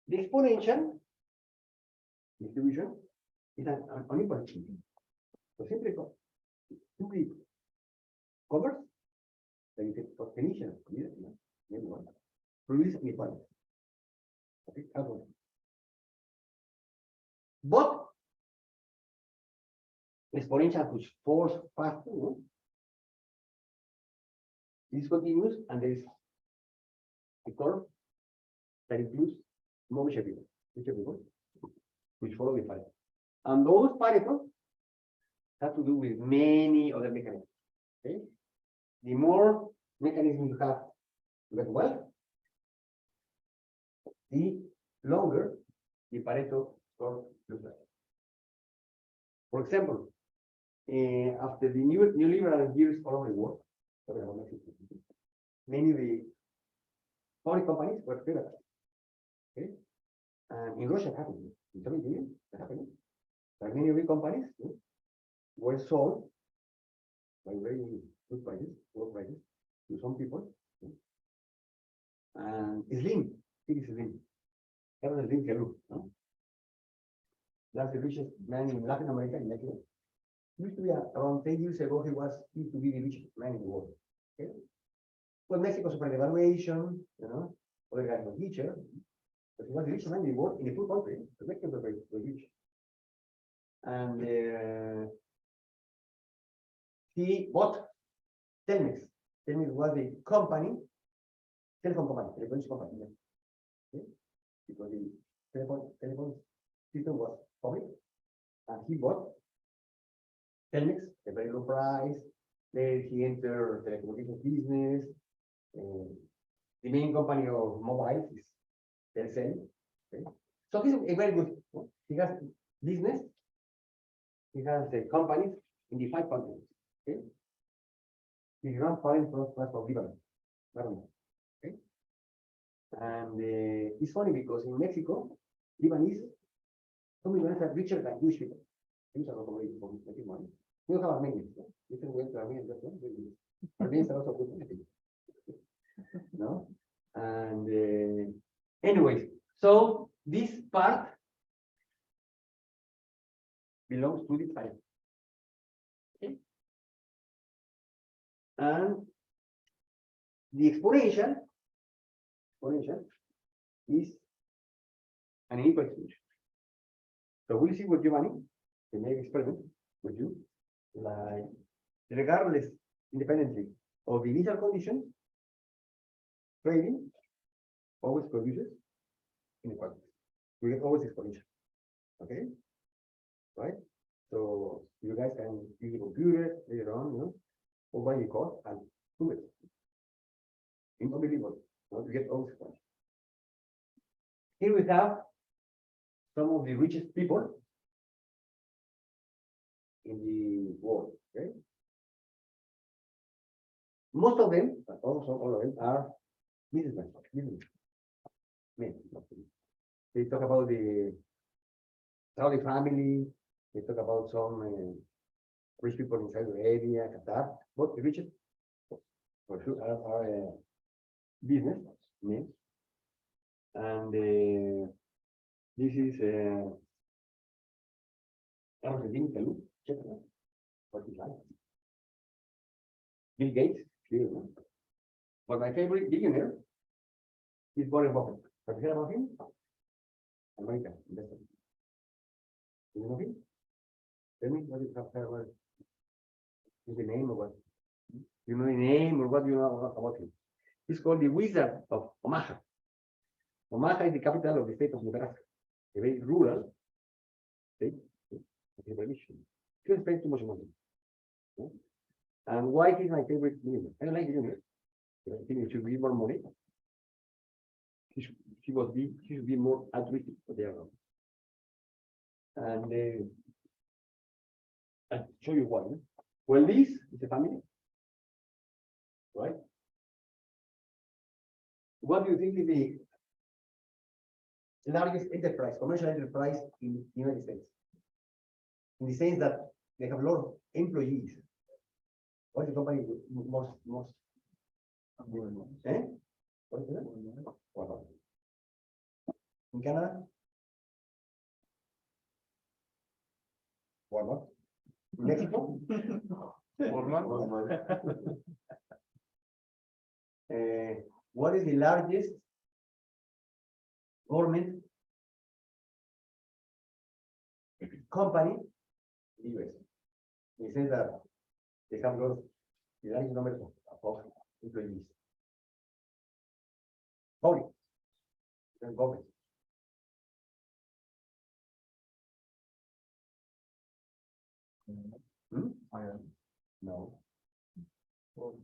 [SPEAKER 2] the exponential distribution is an unequal distribution. So simply to be covered, then you get definition, maybe one, produce inequality. Okay, but exponential which falls fast is continuous, and there is a curve that includes more richer people, which follow the Pareto. And those Pareto have to do with many other mechanisms. Okay, the more mechanisms you have to get wealth, the longer the Pareto curve looks like. For example, after the neoliberal years all over the world, many of the foreign companies were privatized. Okay, and in Russia, it happened. In Soviet Union, it happened. Like many of the companies were sold by very good prices, low prices, to some people. And Slim, it is Slim. That was Slim Peru. No? That's the richest man in Latin America, in Mexico. Used to be around 10 years ago, he used to be the richest man in the world. Okay? Well, Mexico suffered devaluation, other guys were richer, but he was the richest man in the world in a full country. The Mexicans were very rich. And he bought Telmex. Telmex was the company, telephone company, telephone company. Okay? Because the telephone system was public, and he bought Telmex at a very low price. Then he entered the telecommunications business. The main company of mobiles is Telcel. Okay? So he's a very good. he has business, he has companies in the 5 continents. Okay, his grandparents was from Lebanon. Okay, and it's funny because in Mexico, Lebanese, some Lebanese are richer than Jewish people. Jews are not only for making money. We don't have Armenians. No? You can go into Armenians, just no? Armenians are also good. I think. No, and anyways, so this part belongs to the tribe. Okay. And the exponential is an unequal distribution. So we'll see with Giovanni, the next experiment with you, like regardless independently of the initial conditions, trading always produces inequality. We get always exponential. Okay? Right? So you guys can use the computer later on, you know, or buy your course and do it. Unbelievable. You know, you get always exponential. Here we have some of the richest people in the world. Okay? Most of them, also all of them, are businessmen. Men. They talk about the Saudi family. They talk about some rich people in Saudi Arabia, Qatar. But the richest, for sure, are businessmen. And this is Argentina, Peru, check it out. What is like? Bill Gates, clear, no? But my favorite billionaire is Warren Buffett. Have you heard about him? American investor. Do you know him? Tell me what you have heard about. Is the name or what? You know the name or what you know about him? He's called the Wizard of Omaha. Omaha is the capital of the state of Nebraska, a very rural state. Shouldn't spend too much money. No? And why he's my favorite billionaire? I don't like billionaires. I think he should give more money. He should be more altruistic for their own. And I'll show you why. Well, this is a family, right? What do you think is the largest enterprise, commercial enterprise in the United States? In the sense that they have a lot of employees. What is the company with most? Eh? What is it? Walmart. In Canada? Walmart. In Mexico? Walmart. What is the largest government company in the US? It says that they have got the largest number of employees. Public. Government. Hmm? No. No,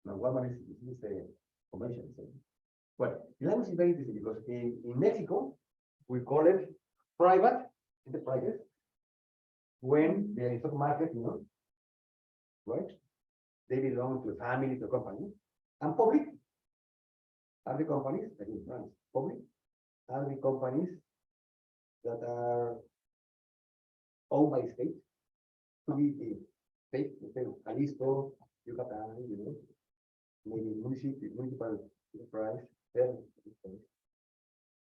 [SPEAKER 2] Walmart is a commercial. Well, the language is very easy because in Mexico, we call it private enterprises when they're in stock market, you know, right? They belong to a family, to a company. And public are the companies, like in France, public are the companies that are owned by state, to be the state, Jalisco, Yucatan, you know, maybe municipal enterprise,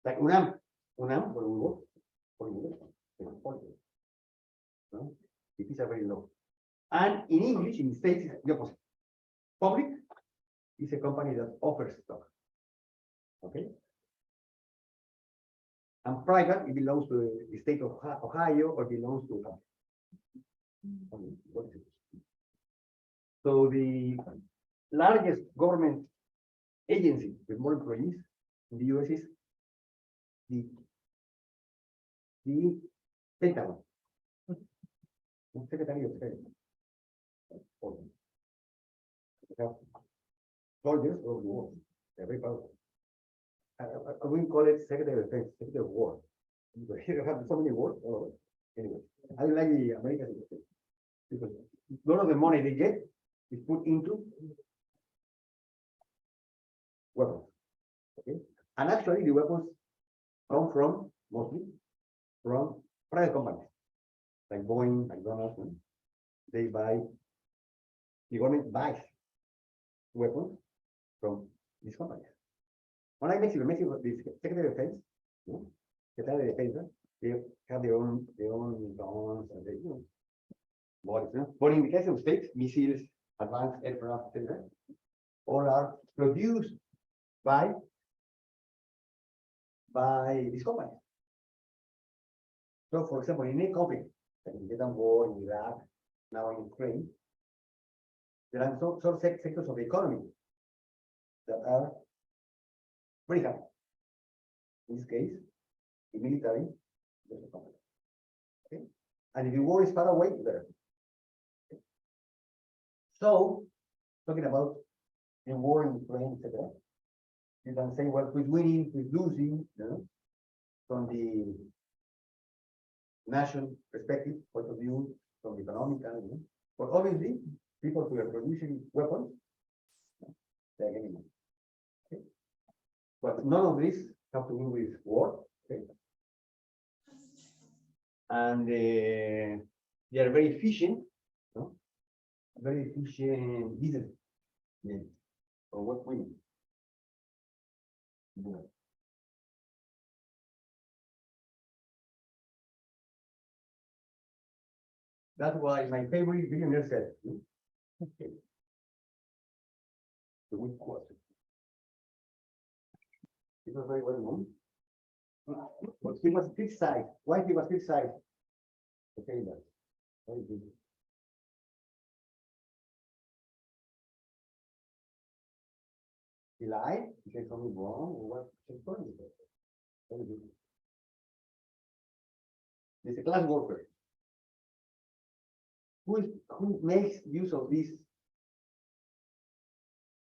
[SPEAKER 2] like UNAM, where we work, no? It is a very low. And in English, in the States, it's the opposite. Public is a company that offers stock. Okay? And private, it belongs to the state of Ohio or belongs to so the largest government agency with more employees in the US is the Pentagon. Secretary of State. They have soldiers of the war. They're very powerful. I wouldn't call it Secretary of Defense, Secretary of War. Because here you have so many wars. Oh, anyway, I like the American system because a lot of the money they get is put into weapons. Okay, and actually the weapons come from mostly from private companies like Boeing, McDonald's. They buy, the government buys weapons from these companies. Unlike Mexico, the Secretary of Defense, you know, Secretary of Defense, they have their own guns and they, bodies. But in the case of states, missiles, advanced aircraft, etc., all are produced by these companies. So, for example, in any conflict, like in Vietnam War, in Iraq, now in Ukraine, there are some sectors of the economy that are very high. In this case, the military, there's a conflict. Okay? And if the war is far away, there. Okay? So, talking about the war in Ukraine, etc., you can say, well, who's winning, who's losing, from the national perspective, point of view, from the economic, but obviously, people who are producing weapons, they're getting money. Okay? But none of this have to do with war. Okay? And they are very efficient, very efficient business. Yeah. Or what we need. Yeah. That's why my favorite billionaire said, okay. The weak question. It was very well known. But he was criticized. Why he was criticized? Okay, that very good. He lied, he said something wrong, or what? Very good. There's a class warfare. Who makes use of these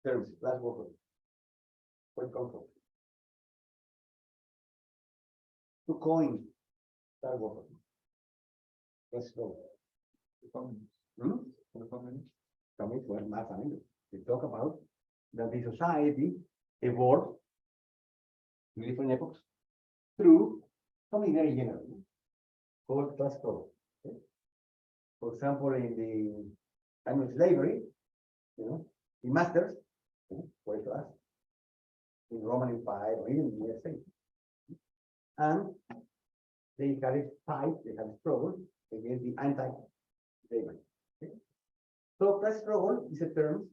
[SPEAKER 2] terms, class warfare? Where it comes from? Who coined class warfare? Let's go. Communists were más amigos. They talk about that the society evolved in different epochs through something very general called class struggle. Okay? For example, in the time of slavery, the masters were class in Roman Empire or even the USA. And they had a fight, they had a struggle against the anti-slavery. Okay? So class struggle is a term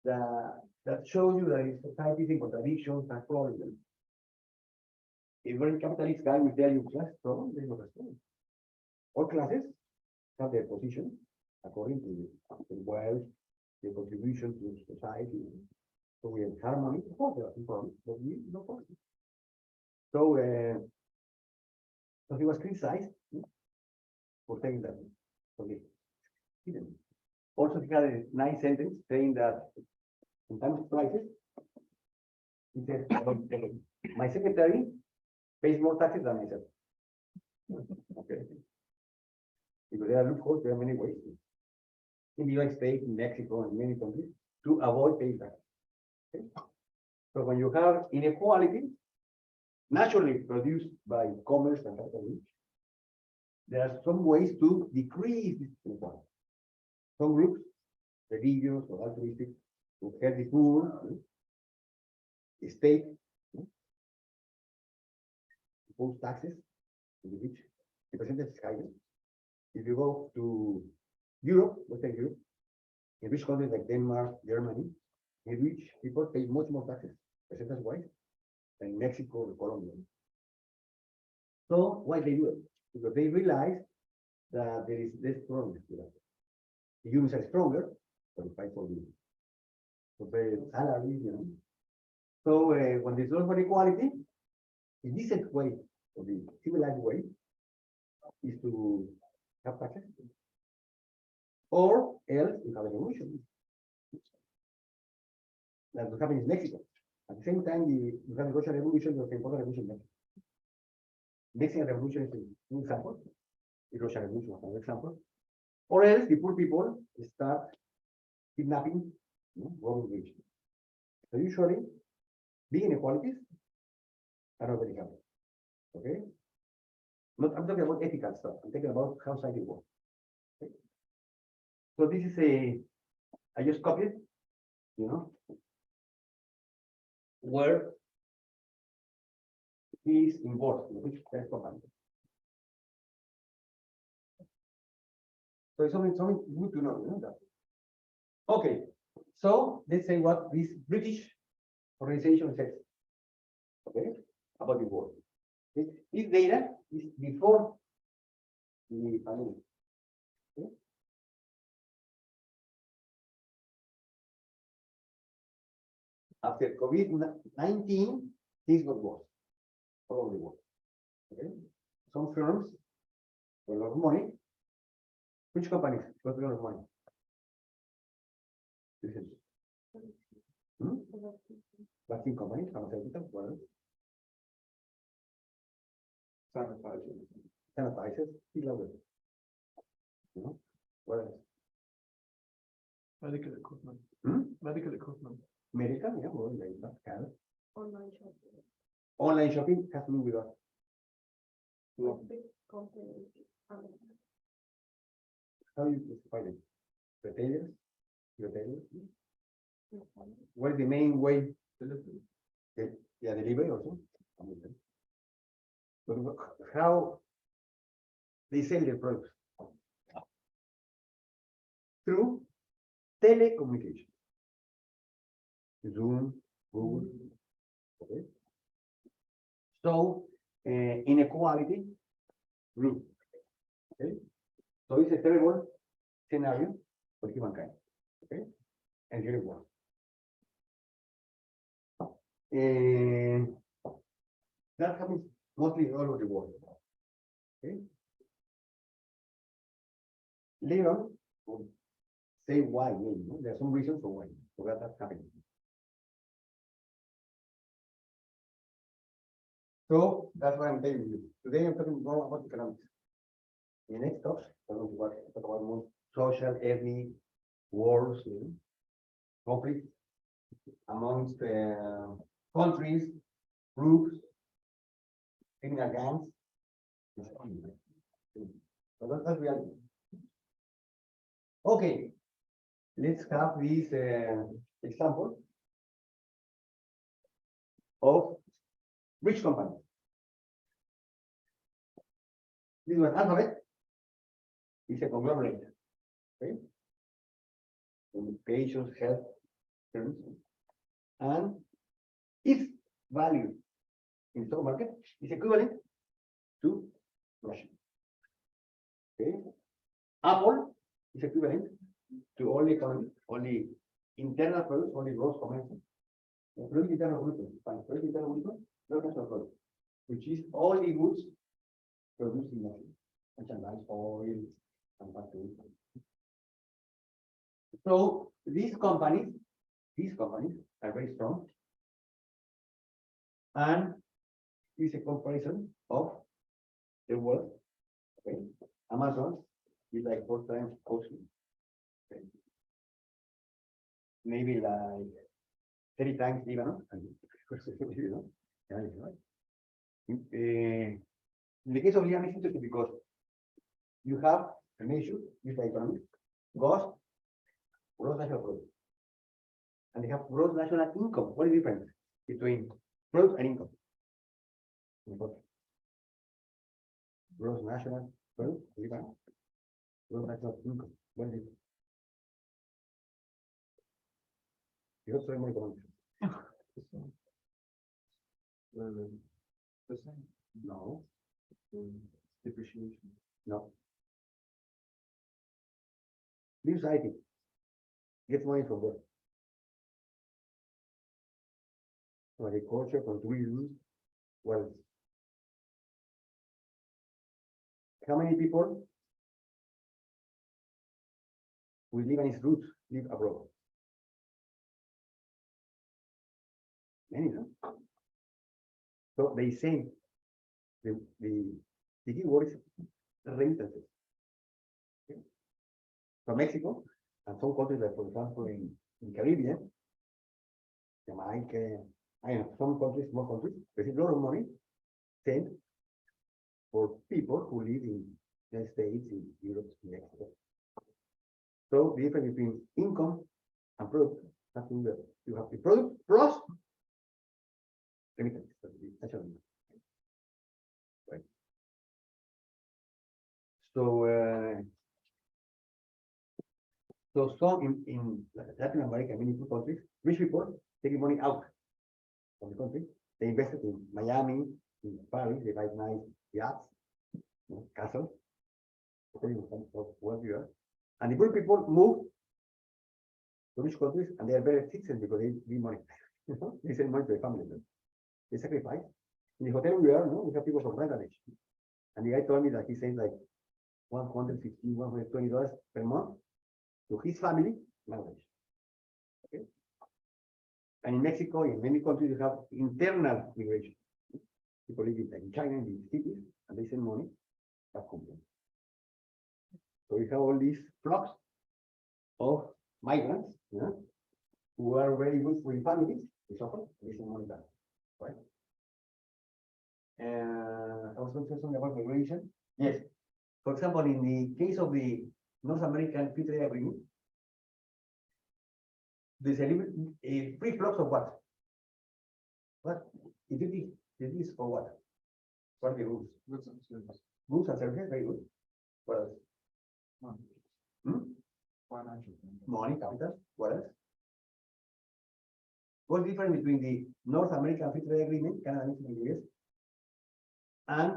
[SPEAKER 2] that shows you that society is in contradictions and problems. A very capitalist guy will tell you class struggle, there's no struggle. All classes have their position according to the wealth, the contribution to society. So we have harmony. Of course, there are some problems, but we no problem. So, so he was criticized for saying that. Okay. Also, he had a nice sentence saying that in times of crisis, he said, my secretary pays more taxes than myself. Okay. Because there are loopholes, there are many ways in the United States, in Mexico, and many countries to avoid paying taxes. Okay? So when you have inequality, naturally produced by commerce and capitalism, there are some ways to decrease this inequality. Some groups, religious or altruistic, to help the poor, the state, impose taxes to the rich, the percentage is higher. If you go to Europe, Western Europe, in rich countries like Denmark, Germany, the rich people pay much more taxes, percentage-wise, than in Mexico or Colombia. So why they do it? Because they realize that there is less progress with that. The humans are stronger, so they fight for the salary, So when there's loss for equality, the decent way, or the civilized way, is to have taxes. Or else you have a revolution. That's what happened in Mexico. At the same time, you have the Russian Revolution, the important revolution in Mexico. Mexican Revolution is an example. The Russian Revolution was another example. Or else the poor people start kidnapping, robbing rich. So usually, big inequalities are not very happy. Okay? Not, I'm talking about ethical stuff. I'm talking about how society works. Okay? So this is I just copied, where he is involved in which test company. So it's something good to know, that. Okay, so let's say what this British organization says, okay, about the world. This data is before the pandemic. Okay? After COVID-19, things got worse all over the world. Okay, some firms got a lot of money. Which companies got a lot of money? Listen. Vaccine companies, pharmaceuticals, what else? Sanitizers, what else?
[SPEAKER 3] Medical equipment. Medical equipment.
[SPEAKER 2] Medical, yeah, well, like that, health.
[SPEAKER 4] Online shopping.
[SPEAKER 2] Online shopping has to do with what?
[SPEAKER 4] Big companies.
[SPEAKER 2] How you classify them? Retailers? What is the main way? Yeah, delivery also. But how they sell their products? Through telecommunication. Zoom, Google. Okay. So inequality grew. Okay. So it's a terrible scenario for humankind. Okay. And here it was. That happens mostly all over the world. Okay. Later on, we'll say why. There are some reasons for why that's happening. So that's what I'm telling you. Today I'm talking more about economics. In the next talks, I'm going to talk about more social, ethnic, wars, conflict amongst countries, groups, criminal gangs. So that's reality. Okay, let's have this example of rich company. This one, Alphabet, is a conglomerate. Okay. Communications, health, terms, and its value in the stock market is equivalent to Russia. Okay. Apple is equivalent to only economy, only internal products, only gross commerce. Product Interno Bruto, Product Interno Bruto, no national product, which is all the goods produced in Mexico, such as rice, oil, and factories. So these companies are very strong, and is a comparison of the world. Okay, Amazon is like 4 times costly. Okay. Maybe like 30 times even. In the case of Liam, it's interesting because you have a measure, with the economy, gross national product. And they have gross national income. What is the difference between product and income? Gross national product, gross national income. What is it? You have to more economics.
[SPEAKER 3] The same.
[SPEAKER 2] No.
[SPEAKER 3] Depreciation.
[SPEAKER 2] No. This society gets money from where? From agriculture, from tourism. Well, how many people who live in its roots live abroad? Many, no? So they say the key word is remittances. Okay. From Mexico and some countries like, for example, in Caribbean, Jamaica, I know some countries, small countries, receive a lot of money sent for people who live in the United States, in Europe, in Mexico. So the difference between income and product, nothing that you have the product plus remittance. That's all. Right. So some in Latin America, many countries, rich people taking money out from the country. They invested in Miami, in Paris. They buy nice yachts, castles. Depending on what you are. And the poor people move to rich countries, and they are very citizens because they need money. They send money to the family. They sacrifice. In the hotel we are, we have people from Bangladesh. And the guy told me that he sends like $150, $120 per month to his family, Bangladesh. Okay. And in Mexico, in many countries, you have internal migration. People live in China, in the cities, and they send money back home. So we have all these flocks of migrants, who are very good for the families. They suffer, they send money back, right? I was going to say something about migration. Yes. For example, in the case of the North American Free Trade Agreement, there's a free flux of what? What? It is for what? What are the rules?
[SPEAKER 3] Goods and services.
[SPEAKER 2] Goods and services, very good. What else?
[SPEAKER 3] Financial.
[SPEAKER 2] Money, capital, what else? What's the difference between the North American Free Trade Agreement, Canada, Mexico, and US, and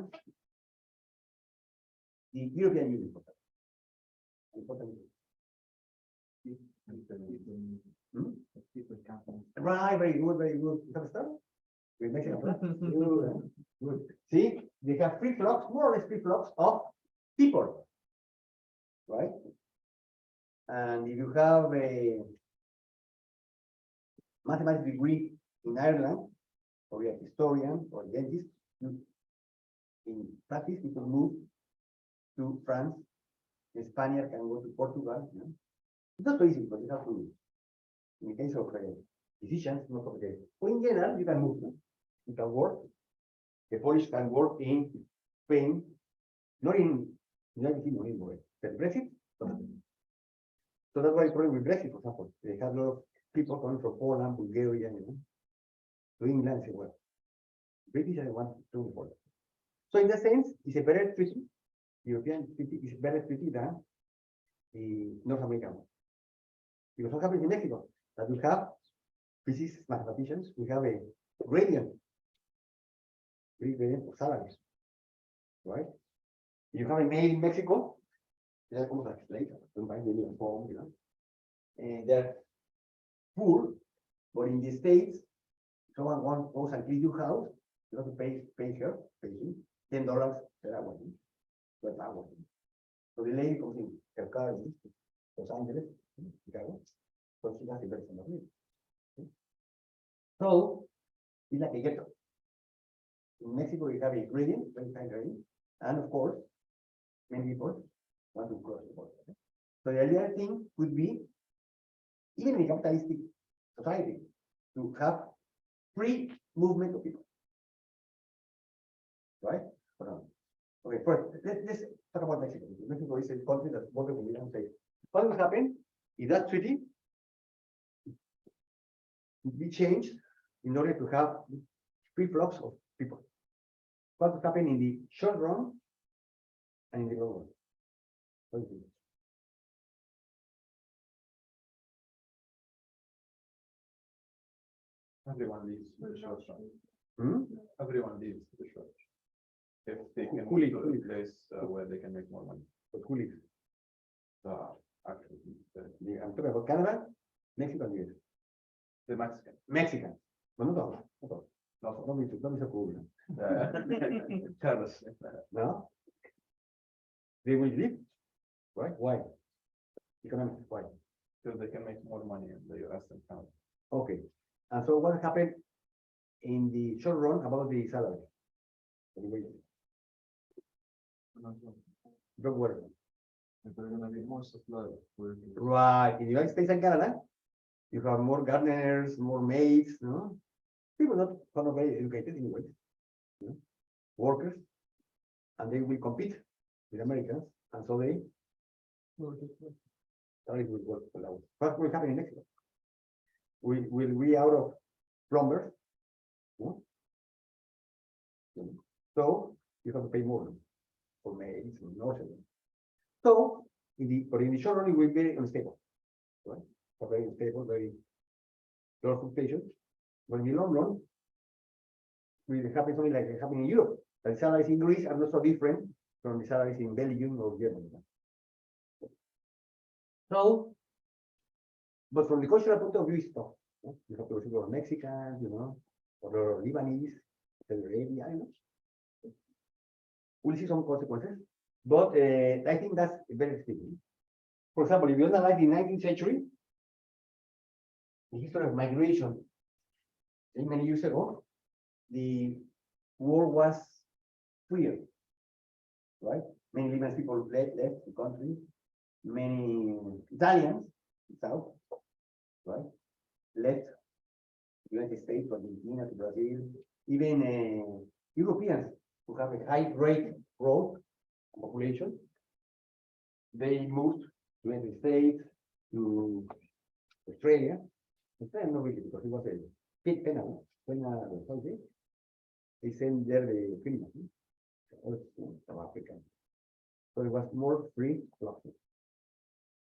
[SPEAKER 2] the European Union? Right, very good, very good. You have a start? With Mexican flag? Good, good. See, they have free flux, more or less free flux of people, right? And if you have a mathematics degree in Ireland, or you're a historian or a dentist, in practice, people move to France. A Spaniard can go to Portugal. It's not so easy, but you have to, in the case of physicians, not of the, but in general, you can move. You can work. The Polish can work in Spain, not in United Kingdom anymore. But Brexit. So that's why the problem with Brexit, for example, they have a lot of people coming from Poland, Bulgaria, to England as well. British are the ones doing for that. So in that sense, it's a better treaty. The European treaty is a better treaty than the North American one. Because what happens in Mexico? That we have physicists, mathematicians, we have a gradient of salaries, right? You have a male in Mexico, they're almost like slaves, don't buy the form, and they're poor, but in the States, someone goes and clean your house, you have to pay her, pay him $10 per hour, 12 hours. So the lady comes in, her car is Los Angeles, Chicago, so she has a person of it. So it's like a ghetto. In Mexico, we have a gradient, very high gradient, and of course, many people want to cross the border. So the ideal thing would be, even in a capitalistic society, to have free movement of people. Right? Okay, first, let's talk about Mexico. Mexico is a country that's bordered with the United States. What will happen if that treaty would be changed in order to have free flux of people? What will happen in the short run and in the long run? What do you think?
[SPEAKER 3] Everyone leaves for the short run.
[SPEAKER 2] Hmm?
[SPEAKER 3] Everyone leaves for the short. If they can
[SPEAKER 2] Who
[SPEAKER 3] go
[SPEAKER 2] leaves?
[SPEAKER 3] to
[SPEAKER 2] Who
[SPEAKER 3] a
[SPEAKER 2] leaves?
[SPEAKER 3] place where they can make more money.
[SPEAKER 2] But who lives?
[SPEAKER 3] Actually,
[SPEAKER 2] I'm talking about Canada, Mexico, and US.
[SPEAKER 3] the Mexican.
[SPEAKER 2] Mexican. But not all. Not all.
[SPEAKER 3] Not
[SPEAKER 2] Don't be so cool.
[SPEAKER 3] Careless.
[SPEAKER 2] No? They will leave, right? Why? Economics, why?
[SPEAKER 3] So they can make more money in the US than Canada.
[SPEAKER 2] Okay. And so what happened in the short run about the salary? Drug water.
[SPEAKER 3] If there's gonna be more supply.
[SPEAKER 2] Right, in the United States and Canada, you have more gardeners, more maids, no? People not kind of very educated anyway, you know, workers, and they will compete with Americans, and so they. Sorry, will work for that. What will happen in Mexico? Will we out of plumbers? No? So you have to pay more for maids and nurses. So but in the short run, it will be very unstable, right? Very unstable, very low fluctuations. But in the long run, will happen something like it happened in Europe. The salaries in Greece are not so different from the salaries in Belgium or Germany. So, but from the cultural point of view, it's tough. You have to receive a lot of Mexicans, you know, or a lot of Lebanese, Saudi Arabia, you know. We'll see some consequences, but I think that's very extreme. For example, if you analyze the 19th century, the history of migration, many years ago, the world was freer, right? Many Lebanese people left the country, many Italians, south, right? Left the United States, to Argentina, to Brazil, even Europeans who have a high rate growth population, they moved to the United States, to Australia. Australia not really, because it was a big penal, something. They sent there the criminals, South Africa. So it was more free flux.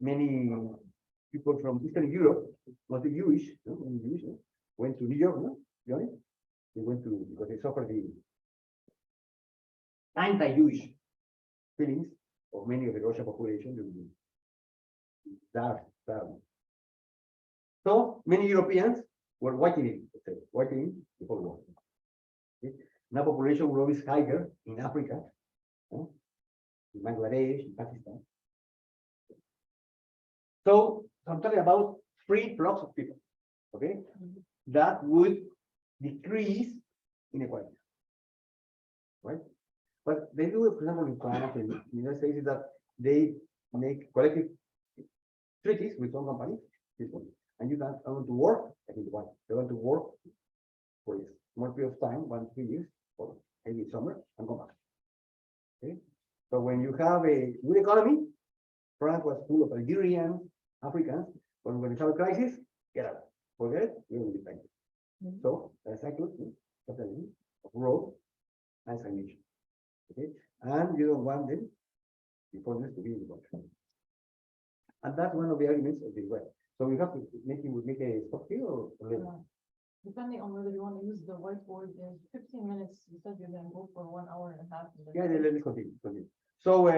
[SPEAKER 2] Many people from Eastern Europe, mostly Jewish, went to New York, no? Johnny? They went to, because they suffered the anti-Jewish feelings of many of the Russian population during the dark. So many Europeans were whitening the whole world. Okay? Now population will always higher in Africa, in Bangladesh, in Pakistan. So I'm talking about free flux of people, okay? That would decrease inequality, right? But they do it, for example, in France and the United States, is that they make collective treaties with some companies, and you can want to work, I think one, they want to work for a small period of time, 1-2 years, or maybe summer, and come back. Okay, so when you have a good economy, France was full of Algerians, Africans, but when you have a crisis, get out, forget it, you will be back. So the cycle of growth and stagnation. Okay, and you don't want them, the foreigners, to be in the country. And that's one of the arguments of the web. So we have to make a stop here or later.
[SPEAKER 1] Depending on whether you want to use the whiteboard, there's 15 minutes. You said you're going to go for 1.5 hours.
[SPEAKER 2] Yeah, let me continue. So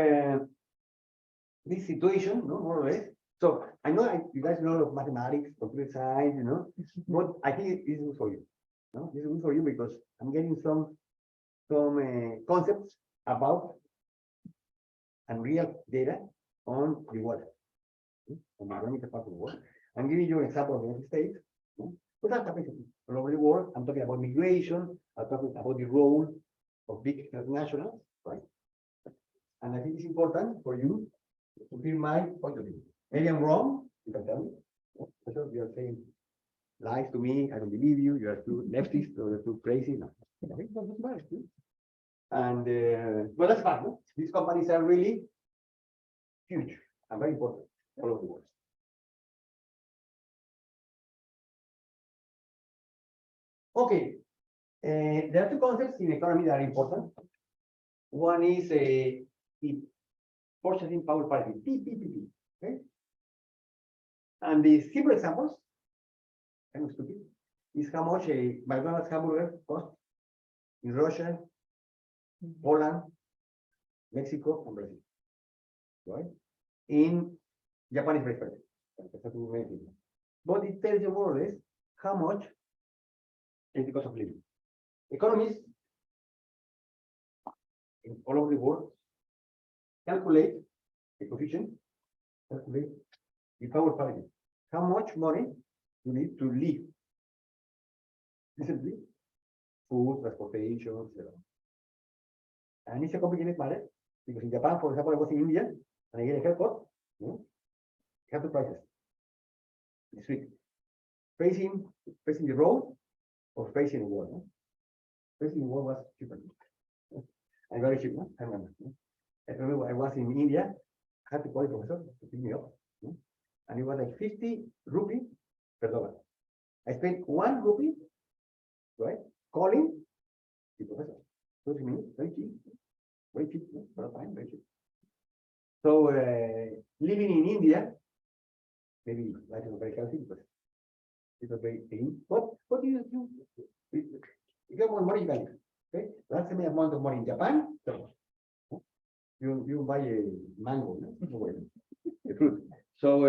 [SPEAKER 2] this situation, no, more or less. So I know you guys know of mathematics, computer science, you know, but I think it is good for you. No, this is good for you because I'm getting some concepts about and real data on the water, on the economic part of the world. I'm giving you an example of the United States, but that's happening all over the world. I'm talking about migration. I'm talking about the role of big nationals, right? And I think it's important for you to hear my point of view. Maybe I'm wrong. You can tell me. So you are saying lies to me. I don't believe you. You are too leftist or you're too crazy. No. I think that's bad. And but that's fine. No? These companies are really huge and very important all over the world. Okay, there are two concepts in economy that are important. One is the purchasing power parity, PPP. Okay, and the simple examples, kind of stupid, is how much a McDonald's hamburger costs in Russia, Poland, Mexico, and Brazil. Right? In Japan is very expensive. But it tells you more or less how much is the cost of living. Economists in all over the world calculate the coefficient, calculate the power parity. How much money you need to live decently, food, transportation, etc. And it's a complicated matter Because in Japan, for example, I was in India and I get a haircut, you have two prices. The street. Facing the road or facing the wall. Facing the wall was cheaper. And very cheap, no? I remember I was in India, I had to call a professor to pick me up. And it was like 50 rupee per dollar. I spent 1 rupee, right? Calling the professor. 30 minutes, very cheap, no? For a time, very cheap. So living in India, maybe life is not very healthy because it's very thin. What do you do? You get more money, you can. Okay, that's the amount of money in Japan. So, you buy a mango, no? The fruit. So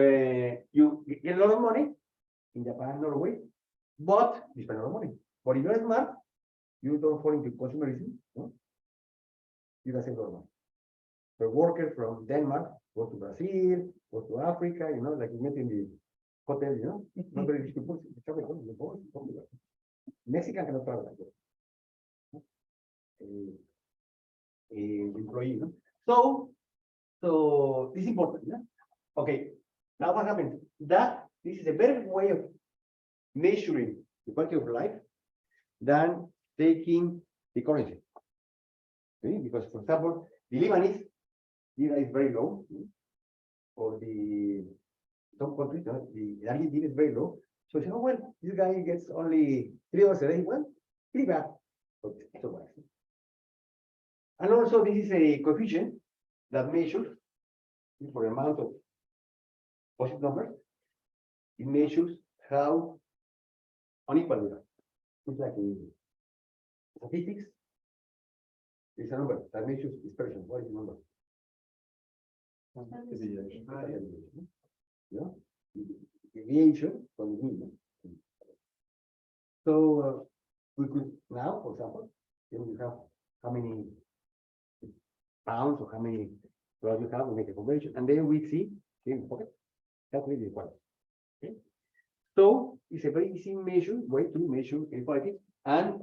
[SPEAKER 2] you get a lot of money in Japan, Norway, but you spend a lot of money. But if you're smart, you don't fall into consumerism. No? You can save a lot of money. The worker from Denmark goes to Brazil, goes to Africa, like you met in the hotel, not very rich people, Mexican cannot travel like that. Employee, no? So this is important. Yeah? Okay, now what happens? This is a better way of measuring the quality of life than taking the currency. Okay? Because, for example, the Lebanese lira is very low, or some countries, the Argentine is very low. So you know, well, this guy gets only $3 a day. Well, pretty bad, but so much. And also, this is a coefficient that measures for the amount of positive numbers. It measures how unequal we are. It's like in statistics. It's a number that measures dispersion. What is the number? Yeah, deviation from the mean. So we could now, for example, you have how many pounds or how many dollars you have, we make a conversion, and then we see in the pocket, calculate the equality. Okay. So it's a very easy way to measure inequality. And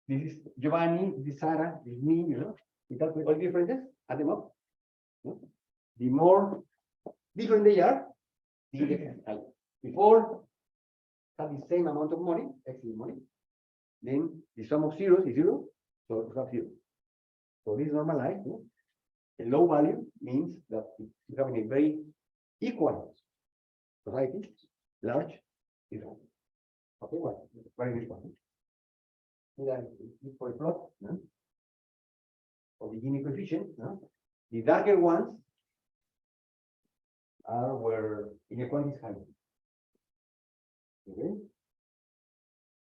[SPEAKER 2] this is Giovanni, this is Sarah, this is me, we calculate all the differences, add them up. The more different they are, the difference. Before have the same amount of money, excess money, then the sum of zeros is 0, so you have 0. So this is normalized. A low value means that you have a very equal society, large, different. Okay, well, very good one. For a plot of the Gini coefficient, the darker ones are where inequality is high. Okay.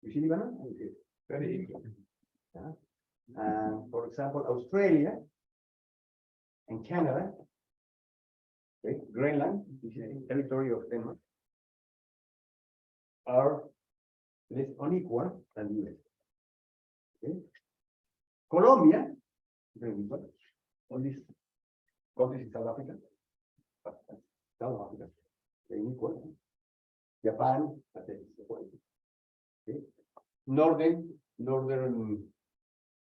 [SPEAKER 2] You see Lebanon? Okay. Very equal. And for example, Australia and Canada, okay, Greenland, which is a territory of Denmark, are less unequal than the US. Okay. Colombia, very equal. All these countries in South Africa, very equal. Japan, okay. Northern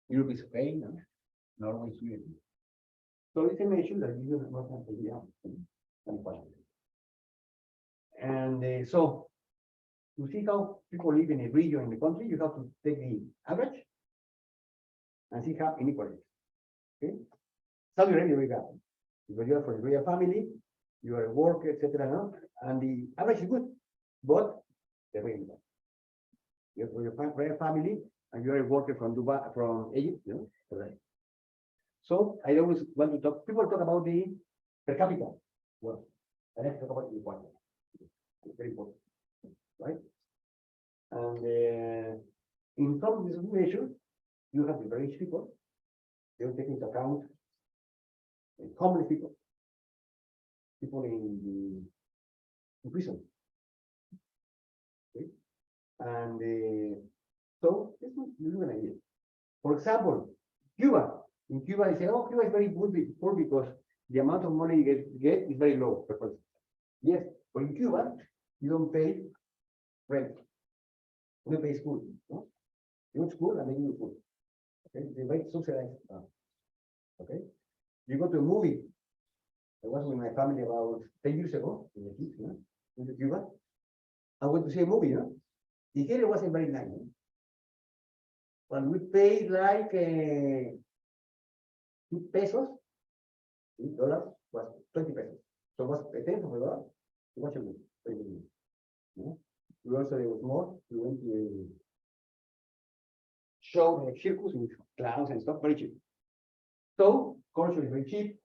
[SPEAKER 2] Europe is okay, Norway, Sweden. So it's a measure that you do not have to be out. And so to see how people live in a region in the country, you have to take the average and see how inequality. Okay, Saudi Arabia, we got because you are from a royal family, you are a worker, etc. And the average is good, but the very inequal. You are from your royal family, and you are a worker from Dubai, from Egypt, right? So I always want to talk. People talk about the per capita. Well, I have to talk about the equality. It's very important, right? And in some of these measures, you have the very rich people. They will take into account homeless people, people in prison. Okay? And so this is an idea. For example, Cuba. In Cuba, they say, oh, Cuba is very poor because the amount of money you get is very low per person. Yes, but in Cuba, you don't pay rent. You don't pay school. No? You go to school and then you food. Okay, they very subsidized. Okay. you go to a movie. I was with my family about 10 years ago, in the kids, you know, in Cuba. I went to see a movie, you know. The theater wasn't very nice. You know? But we paid like 2 pesos, $2 was 20 pesos. So it was a tenth of a dollar to watch a movie. Very good movie. You know? We also, there was more. We went to a show, like circus with clowns and stuff, very cheap. So, culture is very cheap.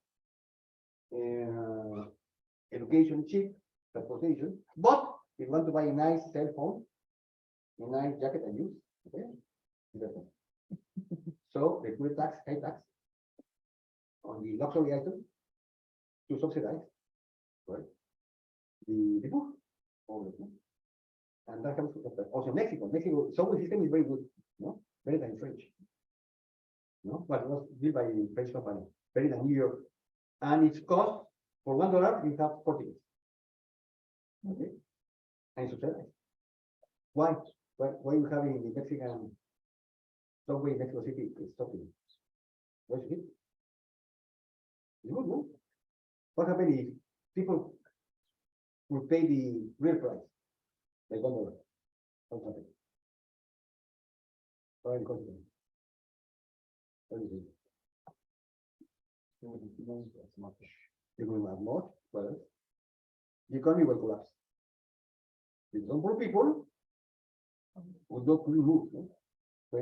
[SPEAKER 2] Education cheap, transportation. But if you want to buy a nice cell phone, a nice jacket and use, okay? So they put tax, high tax on the luxury item to subsidize, right? The book, all of them. And that comes also Mexico. Mexico, subway system is very good, no? Better than French. No, but it was built by a French company, better than New York. And its cost for $1, you have 40. Okay. And subsidized. Why? Why you have in the Mexican subway in Mexico City is stopping? Why is it? It's good, no? What happened is people will pay the real price, like $1. What happened? What are the consequences? What is it? You're going to have more, well, the economy will collapse. If some poor people would not move, no? So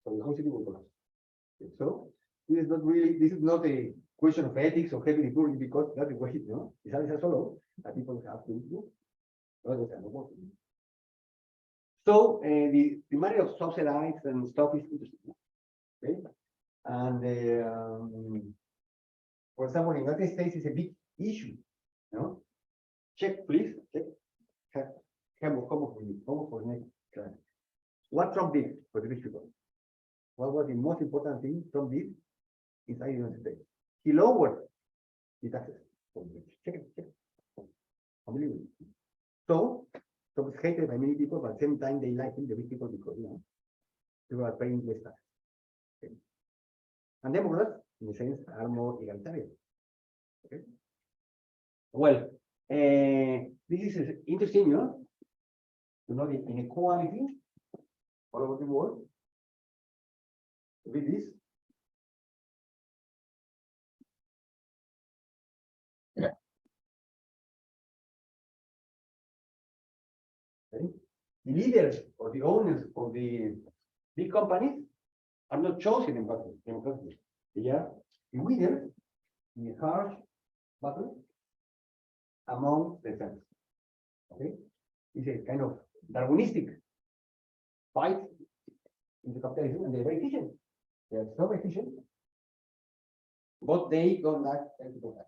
[SPEAKER 2] the whole city will collapse. Okay, so this is not a question of ethics or heavily poor because that's the way, you know, it's a solo that people have to do. So the matter of subsidies and stuff is interesting. Okay. And for example, in the United States, it's a big issue. You know? Check, please. Check. What Trump did for the rich people? What was the most important thing Trump did inside the United States? He lowered the taxes for the rich. Check it. Unbelievable. So, Trump is hated by many people, but at the same time, they like him, the rich people, because, you know, people are paying less tax. Okay. And Democrats, in a sense, are more egalitarian. Okay. Well, this is interesting, you know, to know the inequality all over the world. Read this. Yeah. Okay. The leaders or the owners of the big companies are not chosen democratically. They are the winners in a harsh battle among themselves. Okay, it's a kind of Darwinistic fight into capitalism, and they're very efficient. They are so efficient, but they don't like to go back.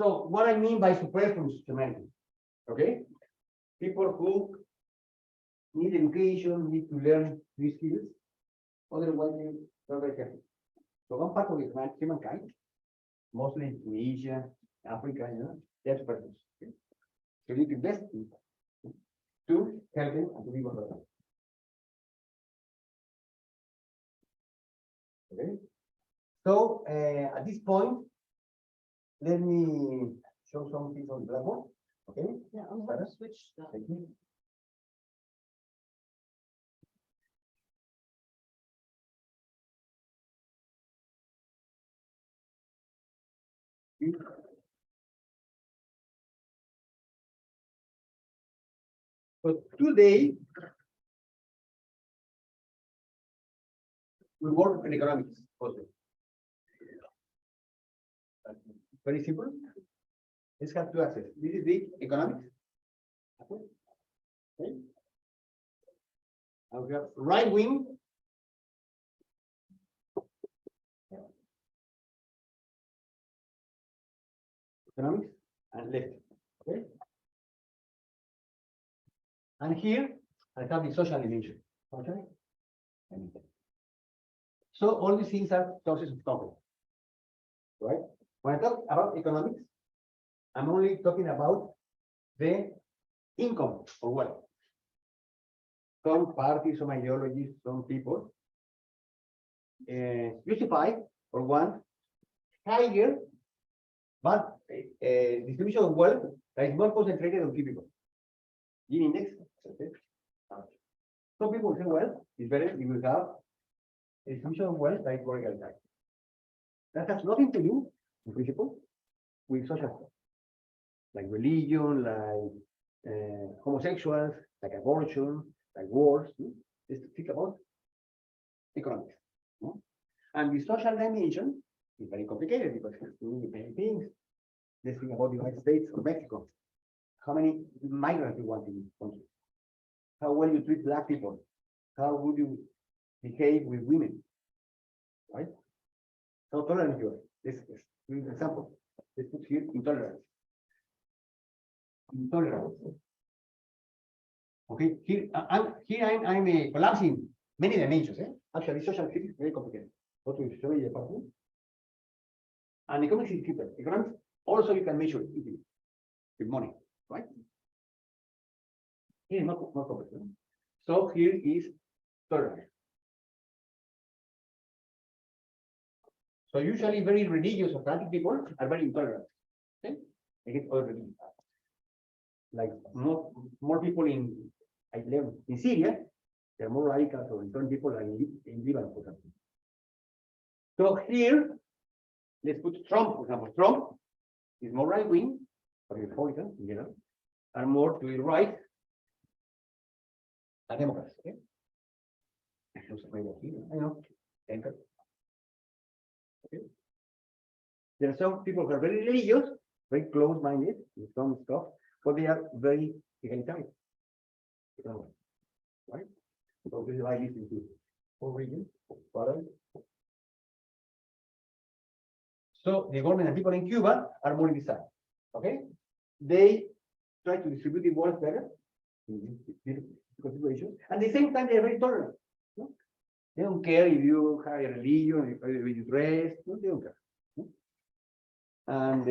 [SPEAKER 2] So what I mean by superfluous humanity, okay? People who need education, need to learn new skills, otherwise they're not very happy. So one part of humankind, mostly in Asia, Africa, you know, they're superfluous. Okay? So you need to invest to help them and to be more relevant. Okay? So at this point, let me show some things on the blackboard. Okay?
[SPEAKER 4] Yeah, I'm going to switch that.
[SPEAKER 2] Thank you. So today, we work in economics also. Very simple. Let's have two axes. This is the economics. Okay. And we have right wing. Economics and left. Okay. And here I have the social dimension. Okay. So all these things are sources of conflict. Right? When I talk about economics, I'm only talking about the income or wealth. Some parties, some ideologies, some people justify or want higher but distribution of wealth that is more concentrated on few people. Gini index. Okay. Some people say, well, it's better if we have a distribution of wealth that is more egalitarian. That has nothing to do, in principle, with social stuff, like religion, like homosexuals, like abortion, like wars. Just think about economics. No? And the social dimension is very complicated because it has to do with many things. Let's think about the United States or Mexico. How many migrants you want in this country? How well you treat black people? How would you behave with women? Right? How tolerant you are. This is an example. Let's put here intolerance. Intolerance. Okay, here I'm collapsing many dimensions. Actually, social physics is very complicated. What will show you about it? And economics is different. Economics also you can measure it easily with money, right? Here is not complex. So here is tolerance. So usually very religious or fanatic people are very intolerant. Okay? Against other religions. Like more people in Syria, there are more radicals or intolerant people than in Lebanon, for example. So here, let's put Trump, for example. Trump is more right wing, or Republican in general, are more to the right, and Democrats. Okay? I know. Enter. Okay. There are some people who are very religious, very close-minded in some stuff, but they are very egalitarian. Right? So this is why this into 4 regions. So the government and people in Cuba are more in this side. Okay? They try to distribute the wealth better in this situation. And at the same time, they are very tolerant. No? They don't care if you have a religion, if you dress, no, they don't care. No? And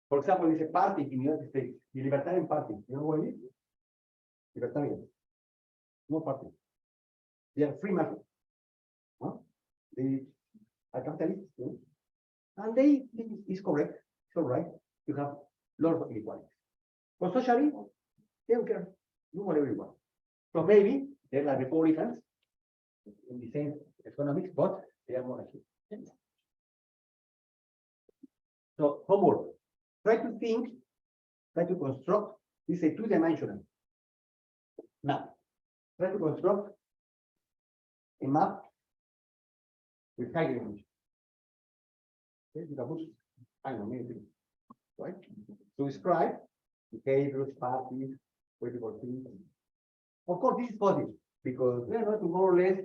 [SPEAKER 2] for example, there's a party in the United States, the Libertarian Party. You know what it is? Libertarian. No party. They are free market. Huh? They are capitalists. You know? And they think it's correct. It's all right. You have lots of inequalities. But socially, they don't care. Do whatever you want. So maybe they're like Republicans in the same economics, but they are more achieved. So homework. Try to think, try to construct, this is a 2-dimensional map. Try to construct a map with high dimension. Okay, you can put, I don't know, many things, right? To describe behaviors, parties, political things. Of course, this is possible because we are going to more or less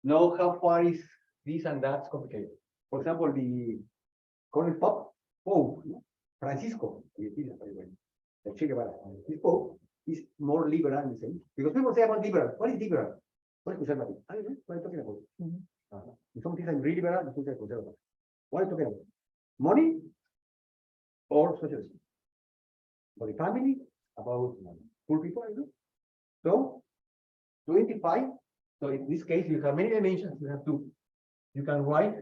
[SPEAKER 2] know how far is this and that's complicated. For example, the current Pope, Francisco, the Che Guevara, this Pope is more liberal in the sense, because people say about liberal. What is liberal? What is conservative? I don't know what are you talking about. In some cases I'm really liberal, in some cases conservative. What are you talking about? Money or socialism? For the family, about poor people, I know. So to identify, so in this case you have many dimensions, you have to, you can write,